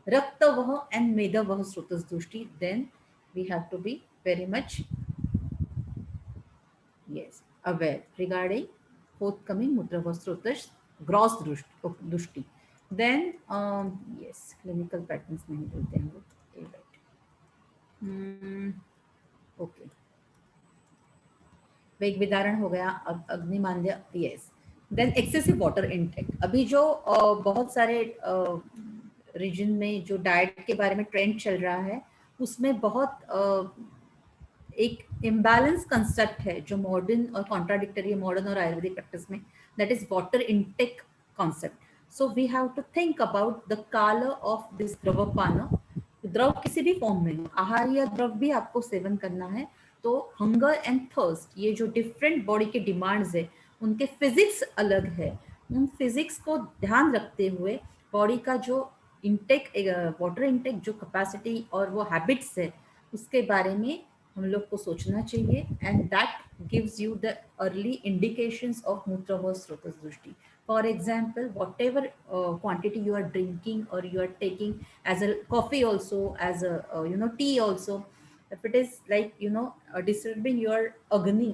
रक्तवह एंड मेदवह स्रोतस दृष्टि, then we have to be very much aware regarding forthcoming Mutrava gross दुष्टि. Then clinical patterns नहीं बोलते हैं वो. ओके, वेग विदारण हो गया, अग्निमांद्य. Yes. Then excessive water intake. अभी जो बहुत सारे रीजन में जो डाइट के बारे में ट्रेंड चल रहा है, उसमें बहुत एक इम्बैलेंस कंसेप्ट है जो मॉडर्न और कॉन्ट्राडिक्टरी है मॉडर्न और आयुर्वेदिक प्रैक्टिस में, that is water intake concept. So we have to think about the काल ऑफ दिस द्रवपान. द्रव किसी भी फॉर्म में, आहार या द्रव भी आपको सेवन करना है, तो हंगर एंड थर्स्ट, ये जो डिफरेंट बॉडी के डिमांड्स है, उनके फिजिक्स अलग है. उन फिजिक्स को ध्यान रखते हुए बॉडी का जो इंटेक, वाटर इंटेक जो कैपेसिटी और वो हैबिट्स है, उसके बारे में हम लोग को सोचना चाहिए. And that gives you the early indications of मूत्रवा स्रोतस दृष्टि. For example, whatever quantity you are drinking or you are taking as a coffee also, as a tea also, if it is like disturbing your agni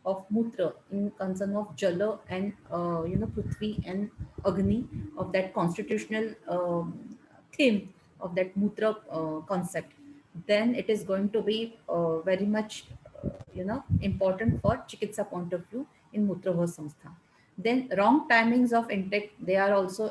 of mutra in concern of jala and prithvi and agni, of that constitutional theme of that mutra concept, then it is going to be very much important for chikitsa point of view in mutrava samstha. Then wrong timings of intake, they are also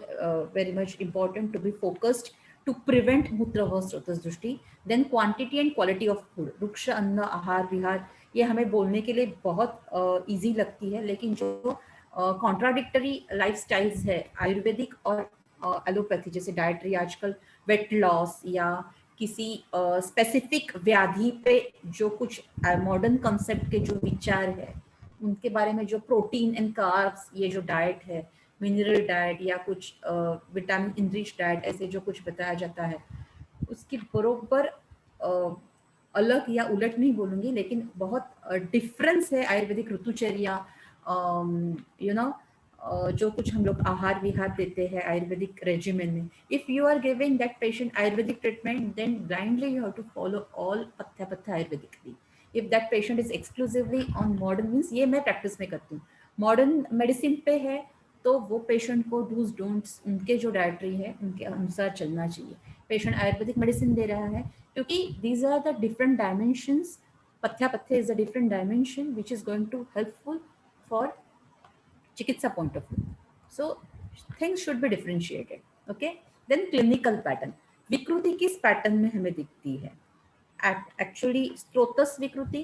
very much important to be focused to prevent मूत्रवा स्रोतस दृष्टि. Then quantity and quality of food, रुक्ष अन्न आहार विहार, ये हमें बोलने के लिए बहुत इजी लगती है, लेकिन जो कॉन्ट्राडिक्टरी लाइफस्टाइल्स है आयुर्वेदिक और एलोपैथी, जैसे डाइटरी आजकल वेट लॉस या किसी स्पेसिफिक व्याधि पे जो कुछ मॉडर्न कंसेप्ट के जो विचार है, उनके बारे में जो प्रोटीन एंड कार्ब्स, ये जो डाइट है, मिनरल डाइट या कुछ विटामिन इनरिच डाइट, ऐसे जो कुछ बताया जाता है, उसकी बरोबर अलग या उलट नहीं बोलूँगी, लेकिन बहुत डिफरेंस है आयुर्वेदिक ऋतुचर्या, जो कुछ हम लोग आहार विहार देते हैं आयुर्वेदिक रेजिमेन में. If you are giving that patient Ayurvedic treatment, then blindly you have to follow all पथ्य Ayurvedically. If that patient is exclusively on modern, means ये मैं प्रैक्टिस में करती हूँ, मॉडर्न मेडिसिन पे है, तो वो पेशेंट को डूज डोंट्स उनके जो डाइटरी है उनके अनुसार चलना चाहिए. पेशेंट आयुर्वेदिक मेडिसिन दे रहा है, क्योंकि these are the different dimensions. पथ्य is a different dimension which is going to helpful for चिकित्सा point of view. So things should be differentiated. Okay. Then clinical pattern, विकृति किस पैटर्न में हमें दिखती है? एक्चुअली स्रोतस विकृति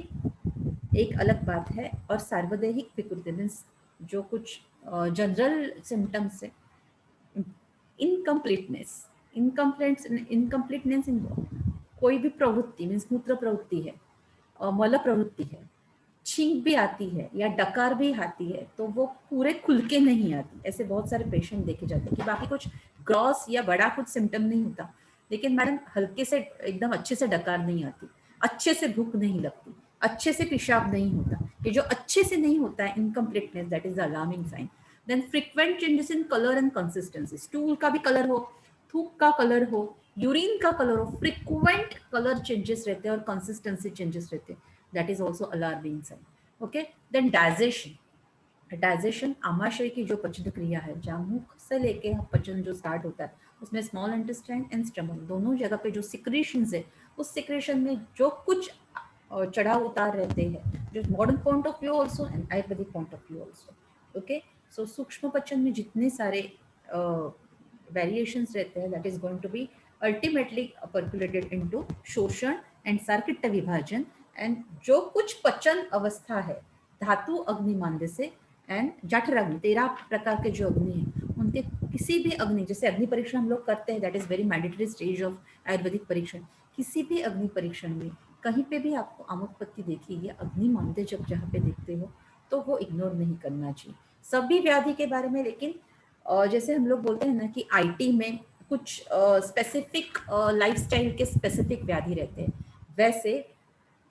एक अलग बात है, और सार्वदेहिक विकृति मीन्स जो कुछ जनरल सिम्टम्स है, इनकम्प्लीटनेस इन कोई भी प्रवृत्ति मीन्स मूत्र प्रवृत्ति है, मल प्रवृत्ति है, छींक भी आती है या डकार भी आती है, तो वो पूरे खुल के नहीं आती. ऐसे बहुत सारे पेशेंट देखे जाते हैं कि बाकी कुछ ग्रॉस या बड़ा कुछ सिम्टम नहीं होता, लेकिन मैडम हल्के से एकदम अच्छे से डकार नहीं आती, अच्छे से भूख नहीं लगती, अच्छे से पेशाब नहीं होता. ये जो अच्छे से नहीं होता है, incompleteness, that is the alarming sign. Then frequent changes in colour and consistency, stool का भी कलर हो, थूक का कलर हो, यूरिन का कलर हो, फ्रीक्वेंट कलर चेंजेस रहते हैं और कंसिस्टेंसी चेंजेस रहते हैं, that is also alarming sign. Okay. Then digestion आमाशय की जो पचन क्रिया है, जहाँ मुख से लेके पचन जो स्टार्ट होता है, उसमें स्मॉल इंटेस्टाइन एंड स्टमक दोनों जगह पे जो सिक्रेशंस है, उस सिक्रेशन में जो कुछ चढ़ाव उतार रहते हैं, जो modern point of view also and Ayurvedic point of view also. Okay. So सूक्ष्म पचन में जितने सारे वेरिएशंस रहते हैं, that is going to be ultimately percolated into शोषण एंड सार्किट्य विभाजन. एंड जो कुछ पचन अवस्था है धातु अग्निमांद्य से एंड जठराग्नि, 13 प्रकार के जो अग्नि हैं, उनके किसी भी अग्नि, जैसे अग्नि परीक्षण हम लोग करते हैं, that is very mandatory stage of Ayurvedic परीक्षण. किसी भी अग्नि परीक्षण में कहीं पे भी आपको आमुखपत्ति देखिए, अग्निमांद्य जब जहाँ पे देखते हो, तो वो इग्नोर नहीं करना चाहिए सभी व्याधि के बारे में. लेकिन जैसे हम लोग बोलते हैं ना कि आईटी में कुछ स्पेसिफिक लाइफस्टाइल के स्पेसिफिक व्याधि रहते हैं, वैसे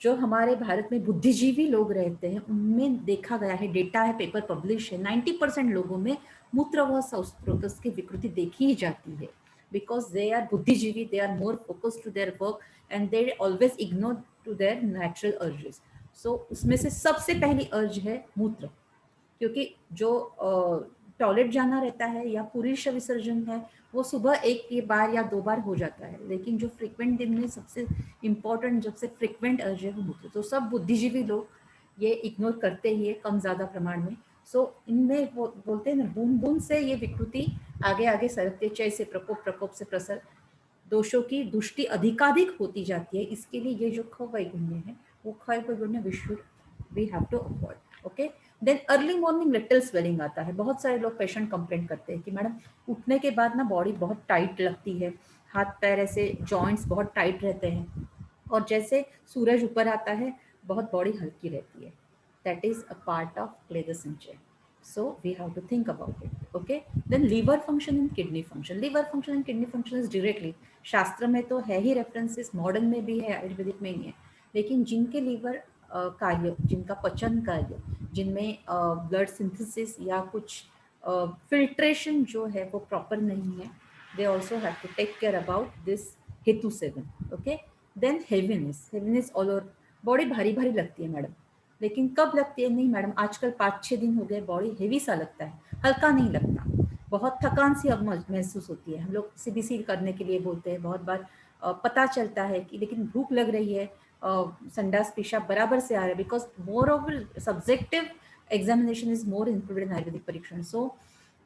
जो हमारे भारत में बुद्धिजीवी लोग रहते हैं, उनमें देखा गया है, डेटा है, पेपर पब्लिश है, 90% लोगों में मूत्रवा स्रोतस की विकृति देखी ही जाती है, बिकॉज दे आर बुद्धिजीवी, they are more focused to their work and they always ignore to their natural urges. So उसमें से सबसे पहली अर्ज है मूत्र, क्योंकि जो टॉयलेट जाना रहता है या पुरुष विसर्जन है वो सुबह एक बार या 2 बार हो जाता है, लेकिन जो फ्रिक्वेंट दिन में सबसे इम्पोर्टेंट जब से फ्रिक्वेंट अर्ज है वो मूत्र। तो सब बुद्धिजीवी लोग ये इग्नोर करते ही है कम ज़्यादा प्रमाण में। सो इनमें वो बोलते हैं ना, बूंद बूंद से ये विकृति आगे आगे सरकते, चय से प्रकोप, प्रकोप से प्रसर, दोषों की दुष्टि अधिकाधिक होती जाती है। इसके लिए ये जो ख वैगुण्य है वो ख वैगुण्य we have to avoid. Okay, then early morning little swelling आता है। बहुत सारे लोग पेशेंट कंप्लेंट करते हैं कि मैडम उठने के बाद ना बॉडी बहुत टाइट लगती है, हाथ पैर ऐसे जॉइंट्स बहुत टाइट रहते हैं, और जैसे सूरज ऊपर आता है बहुत बॉडी हल्की रहती है। That is a part of क्लेद संचय, so we have to think about it. Okay, then liver function and kidney function. Liver function and kidney function is directly शास्त्र में तो है ही रेफरेंसेस, मॉडर्न में भी है, आयुर्वेदिक में ही है, लेकिन जिनके लीवर कार्य, जिनका पचन कार्य, जिनमें ब्लड सिंथेसिस या कुछ फिल्ट्रेशन जो है वो प्रॉपर नहीं है, they also have to take care about this हेतु सेवन। Okay, then heaviness all over, body भारी भारी लगती है मैडम, लेकिन कब लगती है? नहीं मैडम आजकल 5-6 दिन हो गए बॉडी हेवी सा लगता है, हल्का नहीं लगता, बहुत थकान सी अब महसूस होती है। हम लोग सीबीसी करने के लिए बोलते हैं, बहुत बार पता चलता है कि लेकिन भूख लग रही है, संडास पेशाब बराबर से आ रहा है, because more of subjective examination is more included in Ayurvedic परीक्षण। सो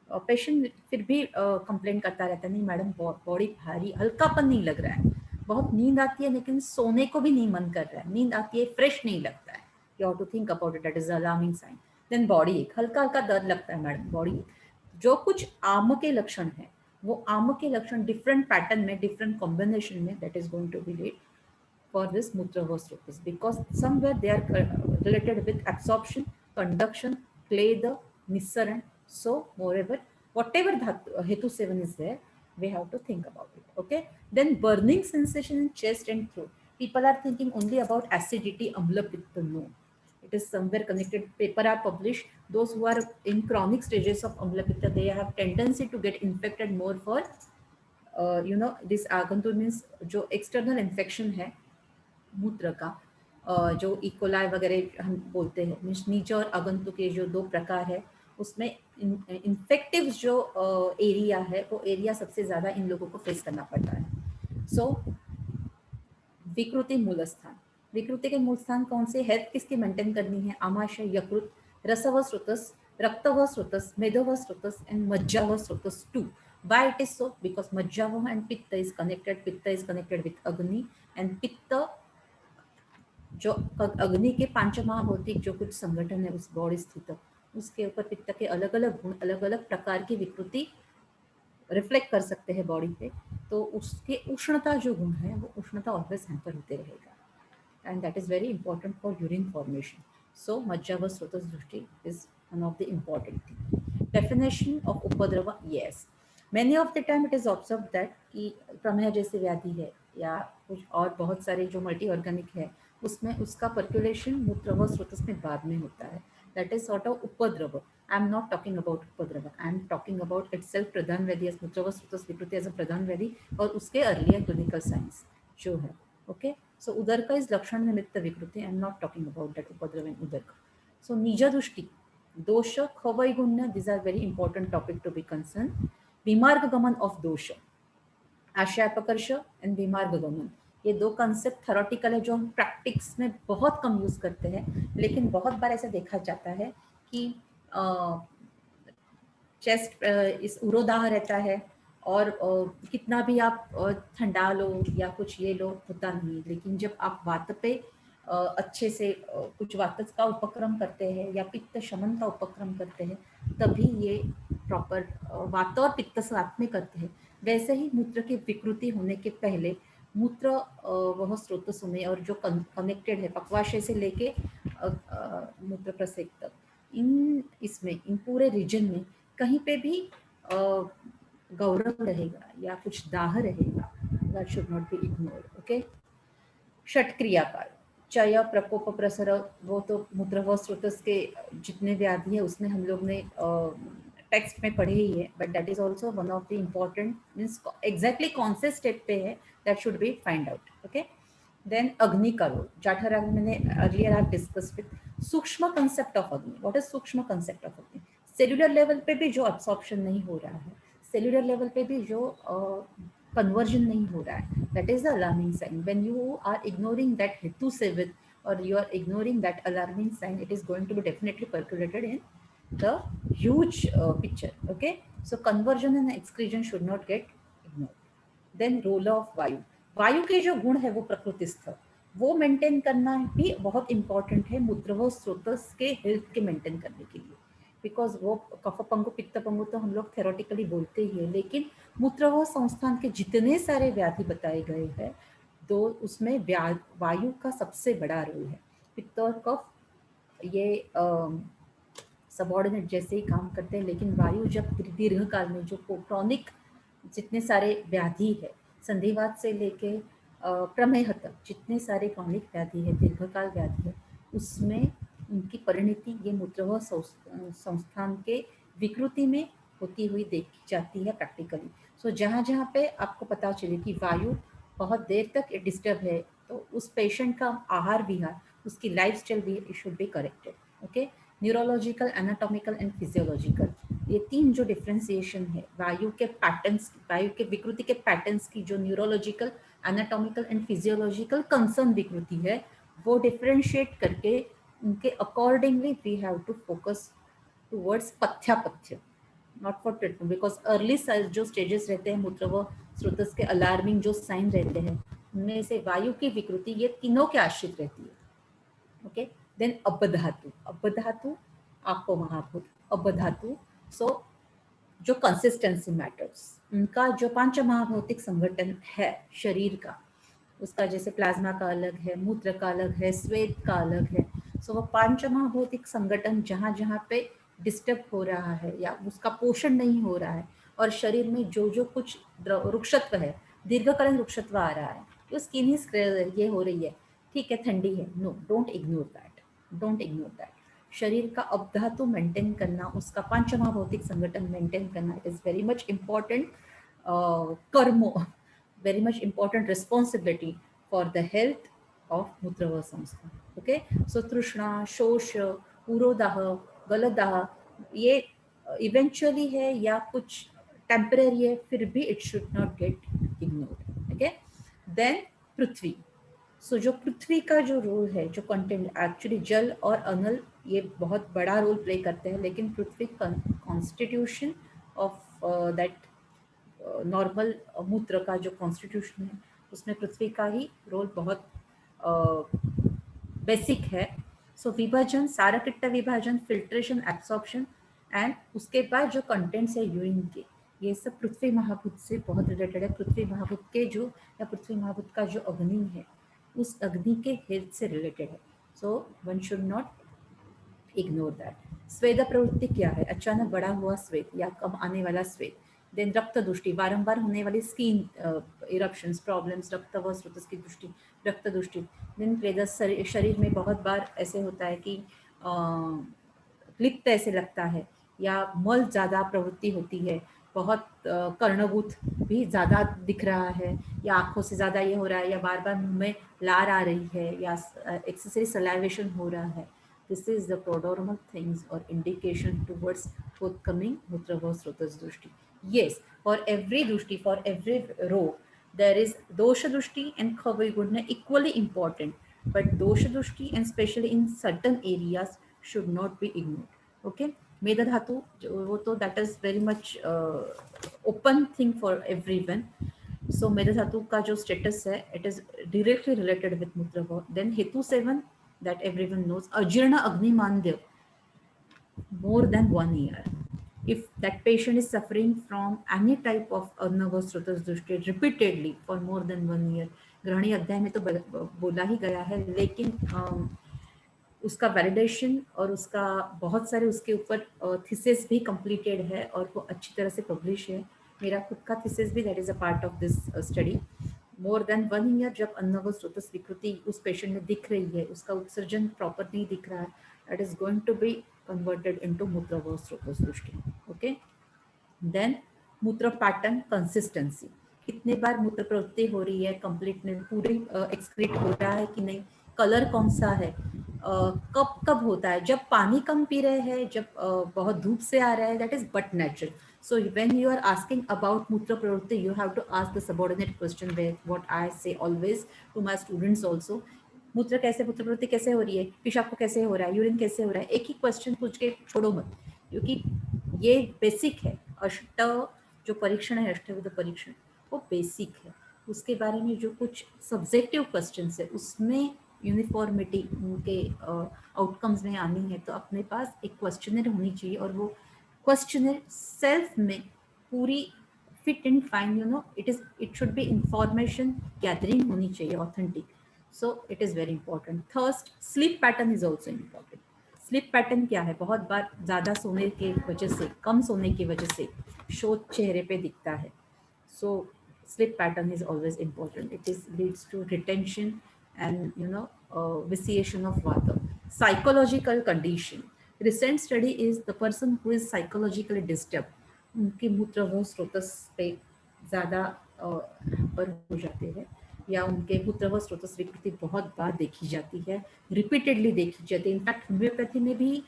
पेशेंट फिर भी कंप्लेन करता रहता है, नहीं मैडम बॉडी भारी, हल्कापन नहीं लग रहा है, बहुत नींद आती है लेकिन सोने को भी नहीं मन कर रहा है, नींद आती है फ्रेश नहीं लगता है। You have to think about it. That is the alarming sign. Then body ache, हल्का हल्का दर्द लगता है मैडम, बॉडी। जो कुछ आम के लक्षण है वो आम के लक्षण डिफरेंट पैटर्न में, डिफरेंट कॉम्बिनेशन में, that is going to be led for this मूत्रवस्त्रोपस, because somewhere they are related with absorption, conduction, क्लेद, निस्सरण। So moreover, whatever hetu 7 is there, we have to think about it. Okay, then burning sensation in chest and throat. People are thinking only about acidity, amla pitta. No, it is somewhere connected. Paper are published, those who are in chronic stages of amla pitta, they have tendency to get infected more for this agantur, means जो external infection है मूत्र का, जो इकोलाई वगैरह हम बोलते हैं, मीन्स नीचे और आगंतुक के जो 2 प्रकार है, उसमें इन्फेक्टिव जो एरिया है वो एरिया सबसे ज़्यादा इन लोगों को फेस करना पड़ता है। सो विकृति मूल स्थान, विकृति के मूल स्थान कौन से? हेल्थ किसकी मेंटेन करनी है? आमाशय, यकृत, रसव स्रोतस, रक्तव स्रोतस, मेदव स्रोतस एंड मज्जाव स्रोतस too. Why it is so? Because Majjava and Pitta is connected with Agni, and Pitta जो अग्नि के पांचमहाभौतिक जो कुछ संगठन है उस बॉडी स्थित, उसके ऊपर पित्त के अलग अलग गुण, अलग अलग प्रकार की विकृति रिफ्लेक्ट कर सकते हैं बॉडी पे। तो उसके उष्णता जो गुण है वो उष्णता ऑलवेज हैम्पर होते रहेगा, and that is very important for urine formation. So मज्जा व स्रोत दृष्टि is one of the important thing. Definition of उपद्रव, yes, many of the time it is observe that कि प्रमेह जैसी व्याधि है या कुछ और बहुत सारे जो मल्टी ऑर्गेनिक है उसमें उसका पर्कुलेशन मूत्र व स्रोतस में बाद में होता है, दैट इज सॉर्ट ऑफ उपद्रव। I am not talking about उपद्रव, I am talking about itself प्रधान व्याधि एज मूत्र व स्रोतस विकृति एज अ प्रधान व्याधि, और उसके अर्लियर क्लिनिकल साइंस जो है। ओके, सो उदर का इज लक्षण निमित्त विकृति, I am not talking about that उपद्रव इन उदर। सो निज दृष्टि, दोष, खवैगुण्य, this are very important topic to be concern. विमार्ग गमन ऑफ दोष, आशयापकर्ष एंड विमार्ग गमन, ये 2 कंसेप्ट थ्योरेटिकल है जो हम प्रैक्टिस में बहुत कम यूज करते हैं, लेकिन बहुत बार ऐसा देखा जाता है कि चेस्ट इस उरोदाह रहता है और कितना भी आप ठंडा लो या कुछ ये लो होता नहीं, लेकिन जब आप वात पे अच्छे से कुछ वात का उपक्रम करते हैं या पित्त शमन का उपक्रम करते हैं तभी ये प्रॉपर वात और पित्त साथ में करते हैं। वैसे ही मूत्र की विकृति होने के पहले मूत्र वह स्रोतसों में और जो कनेक्टेड है पक्वाशय से लेके मूत्र प्रसेक तक, इन पूरे रीजन में कहीं पे भी गौरव रहेगा या कुछ दाह रहेगा, that should not be ignored. Okay, षट क्रियाकाल, चय, प्रकोप, प्रसर, वो तो मूत्र व स्रोतस के जितने व्याधि है उसमें हम लोग ने टेक्स्ट में पढ़े ही है, but that is also one of the important, means exactly कौन से स्टेप पे है that should be find out. Okay, then अग्नि का रोल, जाठर मैंने earlier have discussed with sukshma concept of Agni. What is sukshma concept of Agni? Cellular level पे भी जो अब्सॉर्प्शन नहीं हो रहा है, सेल्युलर लेवल पे भी जो कन्वर्जन नहीं हो रहा है, that is the alarming sign. When you are ignoring that हेतु सेवित or you are ignoring that alarming sign, it is going to be definitely percolated in the huge picture. Okay, so conversion and excretion should not get ignored. Then role of वायु, वायु के जो गुण है वो प्रकृतिस्थ, वो मेंटेन करना भी बहुत इंपॉर्टेंट है मूत्रव स्रोतस के हेल्थ के मेंटेन करने के लिए. बिकॉज वो कफ पंगु पित्त पंगु तो हम लोग थेरोटिकली बोलते ही है, लेकिन मूत्रव संस्थान के जितने सारे व्याधि बताए गए हैं तो उसमें वायु का सबसे बड़ा रोल है. पित्त और कफ ये सबऑर्डिनेट जैसे ही काम करते हैं, लेकिन वायु जब दीर्घ काल में जो क्रॉनिक जितने सारे व्याधि है, संधिवात से लेके प्रमेह तक जितने सारे क्रॉनिक व्याधि है, दीर्घकाल व्याधि है, उसमें उनकी परिणति ये मूत्रव संस्थान के विकृति में होती हुई देखी जाती है प्रैक्टिकली. सो जहाँ जहाँ पे आपको पता चले कि वायु बहुत देर तक डिस्टर्ब है, तो उस पेशेंट का आहार विहार, उसकी लाइफ स्टाइल भी should be corrected. Okay, neurological, anatomical and physiological, ये तीन जो डिफ्रेंसिएशन है वायु के पैटर्न्स, वायु के विकृति के पैटर्न्स की, जो neurological, anatomical and physiological concern विकृति है, वो डिफ्रेंशिएट करके उनके accordingly we have to focus towards पथ्यापथ्य, not for treatment. Because early जो स्टेजेस रहते हैं मूत्रव स्रोतस के, अलार्मिंग जो साइन रहते हैं, उनमें से वायु की विकृति ये तीनों के आश्रित रहती है. ओके, देन अपधातु, अपधातु आपको महाभूत, अपधातु, सो जो कंसिस्टेंसी मैटर्स, उनका जो पांच महाभौतिक संगठन है शरीर का, उसका जैसे प्लाज्मा का अलग है, मूत्र का अलग है, श्वेत का अलग है. सो वो पांच महाभौतिक संगठन जहाँ जहाँ पे डिस्टर्ब हो रहा है या उसका पोषण नहीं हो रहा है, और शरीर में जो जो कुछ रुक्षत्व है, दीर्घकालीन रुक्षत्व आ रहा है, तो स्किन ये हो रही है, ठीक है, ठंडी है, no, don't ignore that, don't ignore that. शरीर का अपधातु मेंटेन करना, उसका पांच महाभौतिक संगठन मेंटेन करना, it is very much important कर्मो, very much important responsibility for the health of मूत्रव संस्था. Okay, so तृष्णा, शोष, उरोदाह, गलदाह, ये इवेंचुअली है या कुछ टेम्पररी है, फिर भी it should not get ignored. Okay, then पृथ्वी. सो जो पृथ्वी का जो रोल है, जो कंटेंट, एक्चुअली जल और अनल ये बहुत बड़ा रोल प्ले करते हैं, लेकिन पृथ्वी कॉन्स्टिट्यूशन ऑफ दैट नॉर्मल मूत्र का जो कॉन्स्टिट्यूशन है, उसमें पृथ्वी का ही रोल बहुत बेसिक है. सो विभाजन, सारकिट्ट विभाजन, फिल्ट्रेशन, एब्सॉर्प्शन, एंड उसके बाद जो कंटेंट्स है यूरिन के, ये सब पृथ्वी महाभूत से बहुत रिलेटेड है. पृथ्वी महाभूत के जो, या पृथ्वी महाभूत का जो अग्नि है, उस अग्नि के हेल्थ से रिलेटेड है. So one should not ignore that. स्वेद प्रवृत्ति क्या है? अचानक बड़ा हुआ स्वेद या कम आने वाला स्वेद. देन रक्त दृष्टि, बारंबार होने वाली स्किन इरप्शंस, प्रॉब्लम्स, रक्त व स्रोतस की दृष्टि, रक्त दृष्टि. देन प्रेदस, शरीर में बहुत बार ऐसे होता है कि क्लिप्त ऐसे लगता है, या मल ज़्यादा प्रवृत्ति होती है, बहुत कर्णभूत भी ज़्यादा दिख रहा है, या आँखों से ज़्यादा ये हो रहा है, या बार बार मुंह में लार आ रही है, या एक्सेसरी सलाइवेशन हो रहा है. This is the prodromal things or indication towards forthcoming Mutrava Srotas Drushti. Yes, for every Drushti, for every row, there is Dosha Drushti and Khavai Gudna equally important. But Dosha Drushti, and especially in certain areas, should not be ignored. Okay? Meda Dhatu, that is very much open thing for everyone. So Meda Dhatu का जो status है, it is directly related with Mutrava. Then Hetu 7, that everyone knows, Ajirna Agni-mandya, more than 1 year. If that patient is suffering from any type of Arnava Srotas Drushti repeatedly for more than 1 year, ग्रहणी अध्याय में तो बोला ही गया है, लेकिन उसका वैलिडेशन और उसका बहुत सारे उसके ऊपर थीसिस भी कंप्लीटेड है और वो अच्छी तरह से पब्लिश है. मेरा खुद का थीसिस भी that is a part of this study. More than 1 year जब अन्नव स्रोतस विकृति उस पेशेंट में दिख रही है, उसका उत्सर्जन प्रॉपर नहीं दिख रहा है, that is going to be converted into मूत्रव स्रोतस दृष्टि. ओके, देन मूत्र पैटर्न कंसिस्टेंसी. कितने बार मूत्र प्रवृत्ति हो रही है, कंप्लीट में पूरी एक्सक्रीट हो रहा है कि नहीं, कलर कौन सा है, कब कब होता है, जब पानी कम पी रहे हैं, जब बहुत धूप से आ रहा है, that is but natural. So when you are asking about mutra pravritti, you have to ask the subordinate question with what I say always to my students also. मूत्र प्रवृत्ति कैसे हो रही है, पेशाब को कैसे हो रहा है, यूरिन कैसे हो रहा है, एक ही क्वेश्चन पूछ के छोड़ो मत, क्योंकि ये बेसिक है. अष्ट जो परीक्षण है, अष्टविध परीक्षण, वो बेसिक है. उसके बारे में जो कुछ सब्जेक्टिव क्वेश्चन है उसमें यूनिफॉर्मिटी उनके आउटकम्स में आनी है, तो अपने पास एक क्वेश्चनर होनी चाहिए, और वो क्वेश्चनर सेल्फ में पूरी fit and fine, it should be information gathering होनी चाहिए, authentic. So it is very important. Thirst, sleep pattern is also important. Sleep pattern क्या है, बहुत बार ज़्यादा सोने की वजह से, कम सोने की वजह से शोथ चेहरे पे दिखता है. सो sleep pattern is always important. It leads to retention and vitiation of water. Psychological condition. Recent study is the person who is psychologically disturbed, उनके मूत्र व स्रोतस पे ज़्यादा पर हो जाते हैं, या उनके मूत्र व स्रोतस विकृति बहुत बार देखी जाती है, रिपीटेडली देखी जाती है. इनफैक्ट होम्योपैथी में भी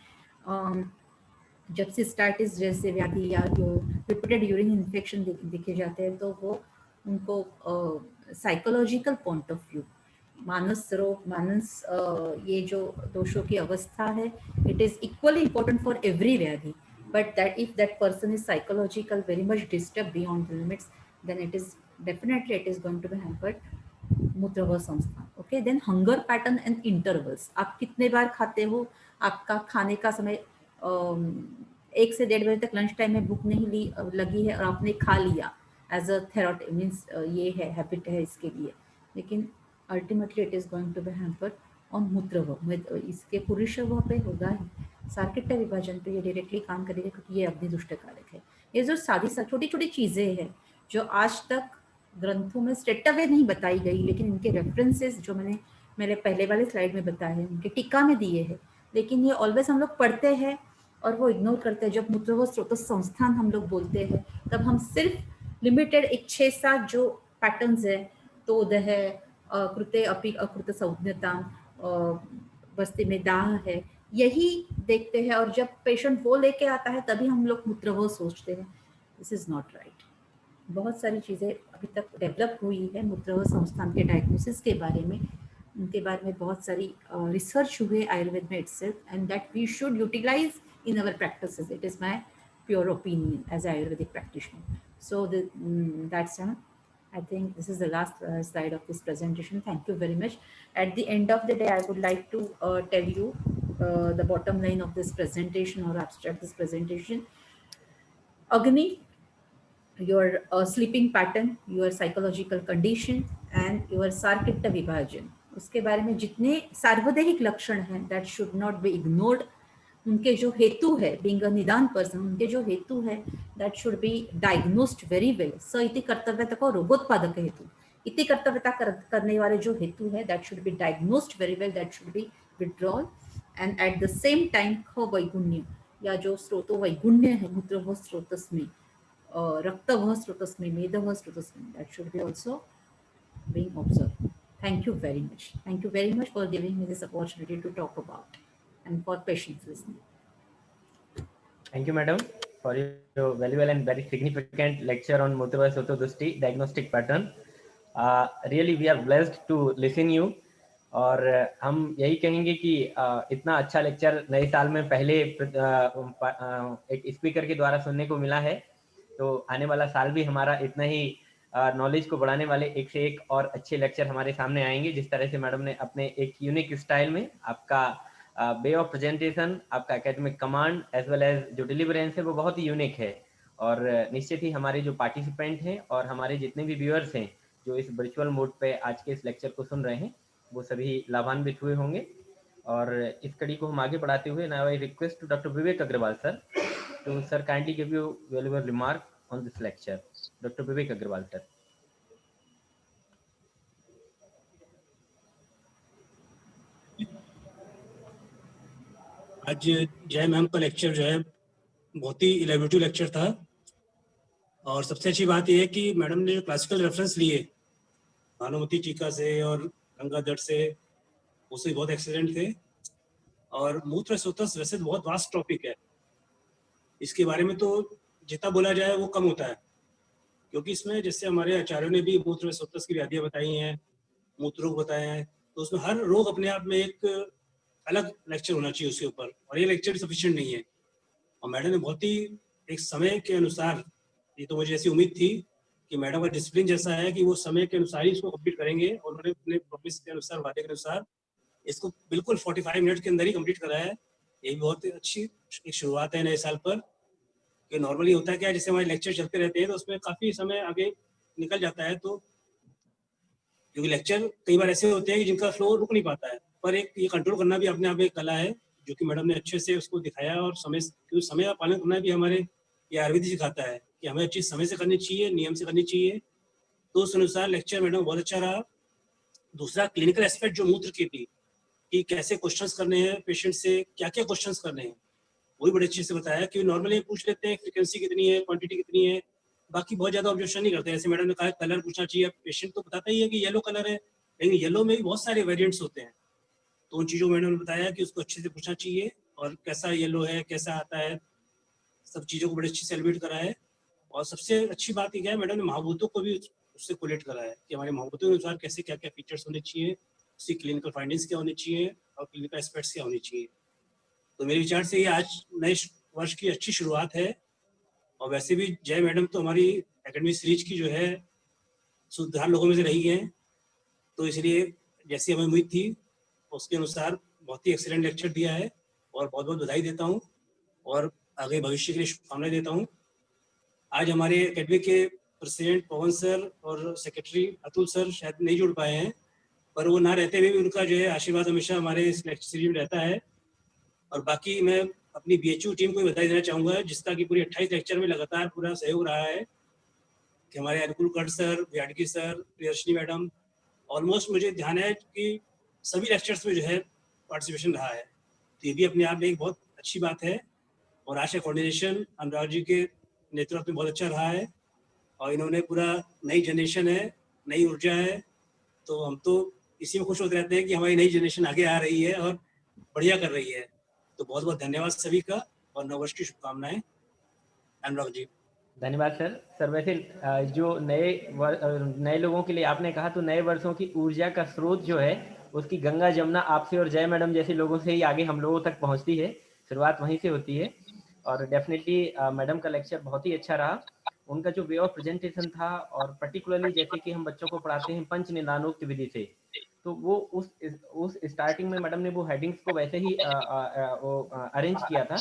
जब सिस्टाइटिस जैसे व्याधि या जो रिपीटेड यूरिन इन्फेक्शन देखे जाते हैं, तो वो उनको साइकोलॉजिकल पॉइंट ऑफ व्यू, मानस रोग, ये जो दोषों की अवस्था है, it is equally important for every व्याधि, but that if that person is psychological very much disturb beyond the limits, then it is definitely it is going to be hampered मूत्रव संस्थान. Okay, then hunger pattern and intervals. आप कितने बार खाते हो, आपका खाने का समय 1 से 1.5 बजे तक लंच टाइम में भूख नहीं लगी है और आपने खा लिया एज अ थेरापी, मीन्स ये है, हैबिट है इसके लिए, लेकिन ultimately it is going to be hampered on मूत्रव. इसके पुरुषव पे होगा ही, सार्किट्य विभाजन पे ये डायरेक्टली काम करेगा, क्योंकि ये अग्निदुष्ट कारक है. ये जो सादी छोटी छोटी चीज़ें हैं जो आज तक ग्रंथों में स्ट्रेट अवे नहीं बताई गई, लेकिन इनके रेफरेंसेस जो मैंने मेरे पहले वाले स्लाइड में बताए हैं, उनके टीका में दिए हैं, लेकिन ये ऑलवेज हम लोग पढ़ते हैं और वो इग्नोर करते हैं. जब मूत्रव स्रोत संस्थान हम लोग बोलते हैं, तब हम सिर्फ लिमिटेड एक 6-7 जो पैटर्न्स है, तोदह, कृते अपि अकृत संज्ञता, बस्ती में दाह है, यही देखते हैं. और जब पेशेंट वो लेके आता है तभी हम लोग मूत्रव सोचते हैं. This is not right. बहुत सारी चीज़ें अभी तक डेवलप हुई है मूत्रव संस्थान के डायग्नोसिस के बारे में, उनके बारे में बहुत सारी रिसर्च हुए आयुर्वेद में itself, and that we should utilize in our practices. It is my pure opinion as an Ayurvedic practitioner. So that's I think this is the last slide of this presentation. Thank you very much. At the end of the day, I would like to tell you the bottom line of this presentation or abstract this presentation. Agni, your sleeping pattern, your psychological condition and your sarkitta vibhajan, उसके बारे में जितने सार्वदेहिक लक्षण हैं, that should not be ignored. उनके जो हेतु है, being a निदान पर्सन, उनके जो हेतु है, that should be diagnosed very well. स इति कर्तव्यता को रोगोत्पादक हेतु, इति कर्तव्यता करने वाले जो हेतु है, that should be diagnosed very well, that should be withdrawn. And at the same time ख वैगुण्य, या जो स्रोतो वैगुण्य है मूत्रव स्रोतस में, रक्तवह स्रोतस में, मेदवह स्रोतस में, that should be also being observed. Thank you very much. Thank you very much for giving me this opportunity to talk about and for patience listening. Thank you, madam, for your valuable and very significant lecture on Mutrava Sotodushti diagnostic pattern. Really, we are blessed to listen you. और हम यही कहेंगे कि इतना अच्छा लेक्चर नए साल में पहले एक स्पीकर के द्वारा सुनने को मिला है, तो आने वाला साल भी हमारा इतना ही नॉलेज को बढ़ाने वाले एक से एक और अच्छे लेक्चर हमारे सामने आएंगे. जिस तरह से मैडम ने अपने एक यूनिक स्टाइल में आपका वे ऑफ प्रेजेंटेशन, आपका academic command as well as जो डिलीवरेंस है वो बहुत ही यूनिक है. और निश्चित ही हमारे जो पार्टिसिपेंट हैं और हमारे जितने भी व्यूअर्स हैं जो इस वर्चुअल मोड पे आज के इस लेक्चर को सुन रहे हैं, वो सभी लाभान्वित हुए होंगे. और इस कड़ी को हम आगे बढ़ाते हुए now I request to doctor Vivek Agarwal sir to sir kindly give you valuable remark on this lecture. Doctor Vivek Agarwal sir. आज जय मैम का लेक्चर जो है बहुत ही इलेबरेटिव लेक्चर था और सबसे अच्छी बात यह है कि मैडम ने जो क्लासिकल रेफरेंस लिए भानुमती टीका से और गंगाधर से, उससे बहुत एक्सीलेंट थे। और मूत्र स्वतः वैसे बहुत वास्ट टॉपिक है, इसके बारे में तो जितना बोला जाए वो कम होता है, क्योंकि इसमें जैसे हमारे आचार्यों ने भी मूत्र स्वतः की व्याधियां बताई हैं, मूत्र रोग बताए हैं, तो उसमें हर रोग अपने आप में एक अलग लेक्चर होना चाहिए उसके ऊपर, और ये लेक्चर सफिशिएंट नहीं है। और मैडम ने बहुत ही एक समय के अनुसार, ये तो मुझे ऐसी उम्मीद थी कि मैडम का डिसिप्लिन जैसा है कि वो समय के अनुसार ही इसको कंप्लीट करेंगे, और उन्होंने अपने प्रॉमिस के अनुसार, वादे के अनुसार इसको बिल्कुल 45 मिनट के अंदर ही कंप्लीट कराया है। ये भी बहुत अच्छी एक शुरुआत है नए साल पर, कि नॉर्मली होता है क्या, जैसे हमारे लेक्चर चलते रहते हैं तो उसमें काफ़ी समय आगे निकल जाता है, तो क्योंकि लेक्चर कई बार ऐसे होते हैं कि जिनका फ्लो रुक नहीं पाता है, पर एक ये कंट्रोल करना भी अपने आप में एक कला है, जो कि मैडम ने अच्छे से उसको दिखाया। और समय का पालन करना भी हमारे ये आयुर्वेद सिखाता है कि हमें चीज़ समय से करनी चाहिए, नियम से करनी चाहिए, तो उस अनुसार लेक्चर मैडम बहुत अच्छा रहा। दूसरा क्लिनिकल एस्पेक्ट जो मूत्र की थी, कि कैसे क्वेश्चंस करने हैं पेशेंट से, क्या क्या क्वेश्चंस करने हैं, वही बड़े अच्छे से बताया। कि नॉर्मली पूछ लेते हैं फ्रीक्वेंसी कितनी है, क्वांटिटी कितनी है, बाकी बहुत ज्यादा ऑब्जेक्शन नहीं करते। जैसे मैडम ने कहा कलर पूछना चाहिए, पेशेंट तो बताता ही है कि येलो कलर है, लेकिन येलो में भी बहुत सारे वेरिएंट्स होते हैं, तो उन चीज़ों में मैडम ने बताया कि उसको अच्छे से पूछना चाहिए, और कैसा येलो है, कैसा आता है, सब चीज़ों को बड़े अच्छे से एलिब्रेट करा है। और सबसे अच्छी बात ये क्या है, मैडम ने महाभूतों को भी उससे कोलेट करा है कि हमारे महाभूतों के अनुसार कैसे क्या क्या फीचर्स होने चाहिए, उसकी क्लिनिकल फाइंडिंग्स क्या होनी चाहिए, और क्लिनिकल एस्पेक्ट्स क्या होनी चाहिए। तो मेरे विचार से ये आज नए वर्ष की अच्छी शुरुआत है। और वैसे भी जय मैडम तो हमारी एकेडमी सीरीज की जो है सुधार लोगों में से रही हैं, तो इसलिए जैसी हमें उम्मीद थी उसके अनुसार बहुत ही एक्सीलेंट लेक्चर दिया है, और बहुत बहुत बधाई देता हूँ, और आगे भविष्य के लिए शुभकामनाएं देता हूँ। आज हमारे एकेडमी के प्रेसिडेंट पवन सर और सेक्रेटरी अतुल सर शायद नहीं जुड़ पाए हैं, पर वो ना रहते हुए भी उनका जो है आशीर्वाद हमेशा हमारे इस लेक्चर सीरीज में रहता है। और बाकी मैं अपनी बीएचयू टीम को भी बधाई देना चाहूँगा, जिसका कि पूरी 28 लेक्चर में लगातार पूरा सहयोग रहा है, कि हमारे अनुकूल कट सर, व्याडकी सर, प्रियर्शनी मैडम, ऑलमोस्ट मुझे ध्यान है कि सभी लेक्चर्स में जो है पार्टिसिपेशन रहा है, तो ये भी अपने आप में एक बहुत अच्छी बात है। और आज का कोऑर्डिनेशन अनुराग जी के नेतृत्व में बहुत अच्छा रहा है, और इन्होंने पूरा नई जनरेशन है, नई ऊर्जा है, तो हम तो इसी में खुश होते रहते हैं कि हमारी नई जनरेशन आगे आ रही है और बढ़िया कर रही है। तो बहुत बहुत धन्यवाद सभी का, और नववर्ष की शुभकामनाएं। अनुराग जी। धन्यवाद सर। सर वैसे जो नए लोगों के लिए आपने कहा, तो नए वर्षों की ऊर्जा का स्रोत जो है उसकी गंगा जमुना आपसे और जय मैडम जैसे लोगों से ही आगे हम लोगों तक पहुंचती है, शुरुआत वहीं से होती है। और डेफिनेटली मैडम का लेक्चर बहुत ही अच्छा रहा। उनका जो वे ऑफ प्रेजेंटेशन था, और पर्टिकुलरली जैसे कि हम बच्चों को पढ़ाते हैं पंच निदानोक्त विधि से, तो वो उस स्टार्टिंग में मैडम ने वो हेडिंग्स को वैसे ही अरेंज किया था।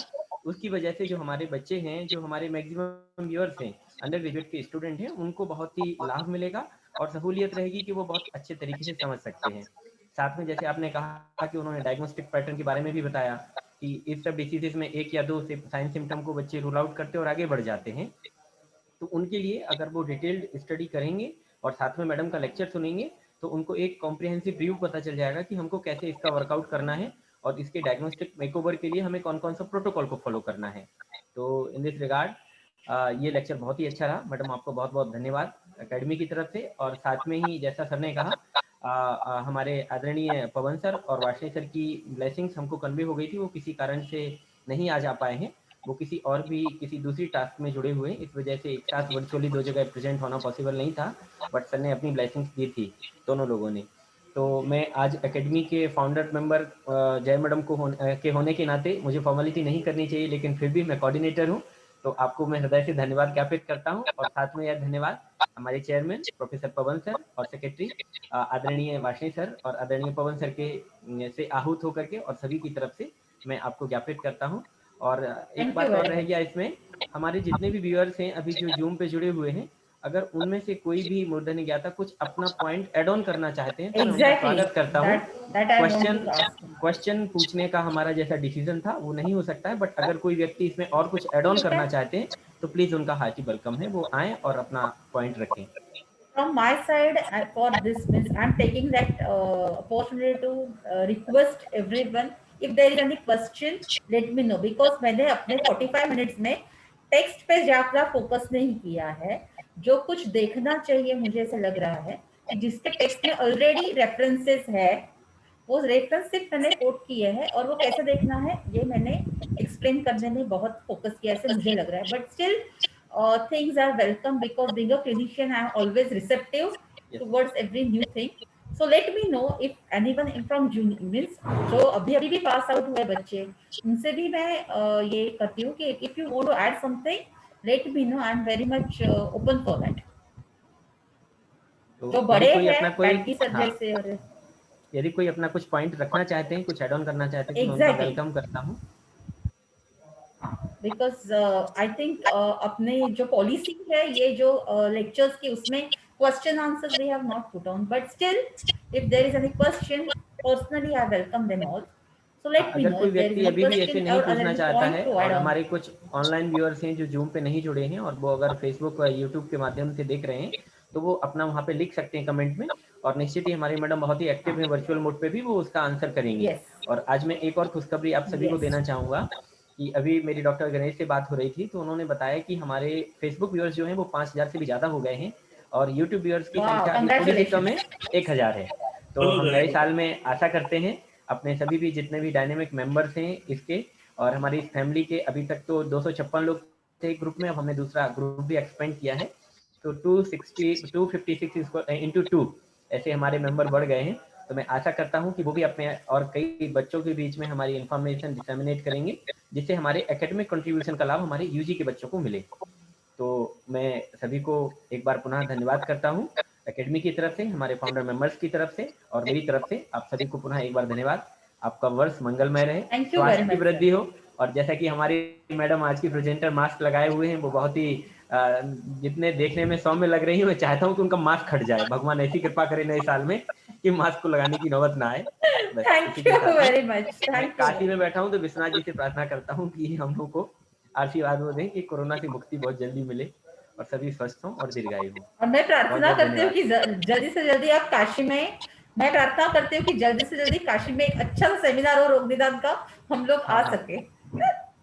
उसकी वजह से जो हमारे बच्चे हैं, जो हमारे मैक्सिमम व्यूअर्स हैं, अंडर ग्रेजुएट के स्टूडेंट हैं, उनको बहुत ही लाभ मिलेगा और सहूलियत रहेगी कि वो बहुत अच्छे तरीके से समझ सकते हैं। साथ में जैसे आपने कहा कि उन्होंने डायग्नोस्टिक पैटर्न के बारे में भी बताया कि इस सब डिसीजेस में 1 या 2 साइन सिम्टम को बच्चे रूल आउट करते और आगे बढ़ जाते हैं। तो उनके लिए अगर वो डिटेल्ड स्टडी करेंगे और साथ में मैडम का लेक्चर सुनेंगे, तो उनको एक कॉम्प्रिहेंसिव व्यू पता चल जाएगा कि हमको कैसे इसका वर्कआउट करना है, और इसके डायग्नोस्टिक मेकओवर के लिए हमें कौन कौन सा प्रोटोकॉल को फॉलो करना है। तो इन दिस रिगार्ड ये लेक्चर बहुत ही अच्छा रहा। मैडम आपको बहुत बहुत धन्यवाद एकेडमी की तरफ से। और साथ में ही जैसा सर ने कहा, हमारे आदरणीय पवन सर और वाशनी सर की ब्लेसिंग्स हमको कन्वे हो गई थी, वो किसी कारण से नहीं आ जा पाए हैं, वो किसी दूसरी टास्क में जुड़े हुए, इस वजह से एक साथ वर्चुअली 2 जगह प्रेजेंट होना पॉसिबल नहीं था, बट सर ने अपनी ब्लेसिंग्स दी थी दोनों लोगों ने। तो मैं आज एकेडमी के फाउंडर मेंबर जय मैडम के होने के नाते मुझे फॉर्मेलिटी नहीं करनी चाहिए, लेकिन फिर भी मैं कोऑर्डिनेटर हूँ, तो आपको मैं हृदय से धन्यवाद ज्ञापित करता हूँ। और साथ में यह धन्यवाद हमारे चेयरमैन प्रोफेसर पवन सर और सेक्रेटरी आदरणीय वाशनी सर और आदरणीय पवन सर के से आहूत होकर के और सभी की तरफ से मैं आपको ज्ञापित करता हूँ। और एक बात और रह गया इसमें, हमारे जितने भी व्यूअर्स हैं अभी जो जूम पे जुड़े हुए हैं, अगर उनमें से कोई भी मूर्धन्य ज्ञाता कुछ अपना पॉइंट ऐड ऑन करना चाहते हैं, तो मैं उनका स्वागत करता हूँ। क्वेश्चन पूछने का हमारा जैसा डिसीजन था वो नहीं हो सकता है, बट अगर कोई व्यक्ति इसमें और कुछ ऐड ऑन करना चाहते हैं तो प्लीज उनका हार्टी वेलकम है, वो आए और अपना पॉइंट रखें। From my side, for this means I'm taking that opportunity to request everyone, if there is any question, let me know, because मैंने अपने 45 minutes में टेक्स्ट पे ज्यादा फोकस नहीं किया है, जो कुछ देखना चाहिए मुझे ऐसा लग रहा है कि जिसके टेक्स्ट में ऑलरेडी रेफरेंसेस है, वो रेफरेंस सिर्फ मैंने कोट किए हैं और वो कैसे देखना है ये मैंने एक्सप्लेन करने में बहुत फोकस किया ऐसे मुझे लग रहा है. But still things are welcome because being a clinician I am always receptive Yes. towards every new thing. So let me know if anyone from junior means जो अभी अभी भी पास आउट हुए बच्चे, उनसे भी मैं ये करती हूँ कि if you want to add something let me know. I am very much open for that. तो जो यदि बड़े कोई हैं अपना कोई बैटकी सर हाँ, जैसे और यदि कोई अपना कुछ पॉइंट रखना चाहते हैं, कुछ ऐड ऑन करना चाहते हैं, तो मैं उनका Exactly. वेलकम करता हूँ. बिकॉज आई थिंक अपने जो पॉलिसी है ये जो लेक्चर्स की उसमें question answers we have not put on, but still if there is any question personally I welcome them all. So let me अगर नो कोई इफ देयर इज व्यक्ति एनी अभी भी ऐसे क्वेश्चन नहीं और पूछना एनी चाहता पॉइंट है टू और ऐड ऑन. हमारे कुछ ऑनलाइन व्यूअर्स हैं जो जूम पे नहीं जुड़े हैं और वो अगर फेसबुक और यूट्यूब के माध्यम से देख रहे हैं, तो वो अपना वहाँ पे लिख सकते हैं कमेंट में, और निश्चित ही हमारी मैडम बहुत ही एक्टिव है वर्चुअल मोड पे भी, वो उसका आंसर करेंगी. यस और आज मैं एक और खुशखबरी आप सभी को देना चाहूँगा कि अभी मेरी डॉक्टर गणेश से बात हो रही थी, तो उन्होंने बताया कि हमारे फेसबुक व्यूअर्स जो हैं वो 5000 से भी ज़्यादा हो गए हैं और यूट्यूब व्यूअर्स की वाह संख्या अभी थोड़ी सी कम है, कांग्रेचुलेशन. 1000 है. तो हम नए साल में आशा करते हैं अपने सभी भी जितने भी डायनेमिक मेंबर्स हैं इसके, और हमारी इस फैमिली के अभी तक तो 256 लोग थे ग्रुप में, अब हमने दूसरा ग्रुप भी एक्सपेंड किया है, तो 256 इसको इंटू 2 ऐसे हमारे मेंबर बढ़ गए हैं. तो मैं आशा करता हूं कि वो भी अपने और कई बच्चों के बीच में हमारी इन्फॉर्मेशन डिसेमिनेट करेंगे, जिससे हमारे एकेडमिक कंट्रीब्यूशन का लाभ हमारे यूजी के बच्चों को मिले. तो मैं सभी को एक बार पुनः धन्यवाद करता हूं एकेडमी की तरफ से, हमारे फाउंडर मेंबर्स की तरफ से और मेरी तरफ से आप सभी को पुनः एक बार धन्यवाद. आपका वर्ष मंगलमय रहे, थैंक यू वेरी स्वास्थ्य की मच वृद्धि सर. हो, और जैसा कि हमारी मैडम आज की प्रेजेंटर मास्क लगाए हुए हैं वो बहुत ही जितने देखने में सौम्य लग रही है, मैं चाहता हूँ कि उनका मास्क हट जाए. भगवान ऐसी कृपा करे नए साल में कि मास्क को लगाने की नौबत ना आए. बस इसी थैंक के यू साथ में वेरी मच. मैं थैंक काशी में यू. बैठा हूँ तो विश्वनाथ जी से प्रार्थना करता हूँ कि हम लोग को आशीर्वाद वो दें कि कोरोना से मुक्ति बहुत जल्दी मिले और सभी स्वस्थ हों और दीर्घायु हों. और मैं बहुत प्रार्थना बहुत करती हूँ कि धन्यवाद. जल्दी से जल्दी आप काशी में, मैं प्रार्थना करती हूँ कि जल्दी से जल्दी काशी में एक अच्छा सा सेमिनार और रोग निदान का हम लोग हाँ आ हाँ सके.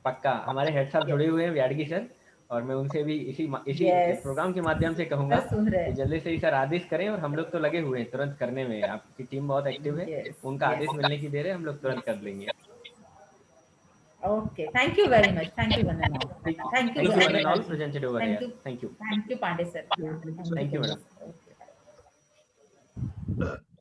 पक्का. हमारे हेड साहब जुड़े हुए हैं व्याडगी सर, और मैं उनसे भी इसी यस प्रोग्राम के माध्यम से कहूंगा सर सुन रहे कि हैं. जल्दी से ही सर आदेश करें, और हम लोग तो लगे हुए हैं तुरंत करने में, आपकी टीम बहुत एक्टिव है, यस उनका आदेश यस मिलने की देर है, हम लोग तुरंत कर लेंगे. Okay. Thank you very much. Thank you one and all. Thank you thank you one and all madam. Presented over thank here. You. Thank you. Thank you Pandey sir. Thank you madam. Okay.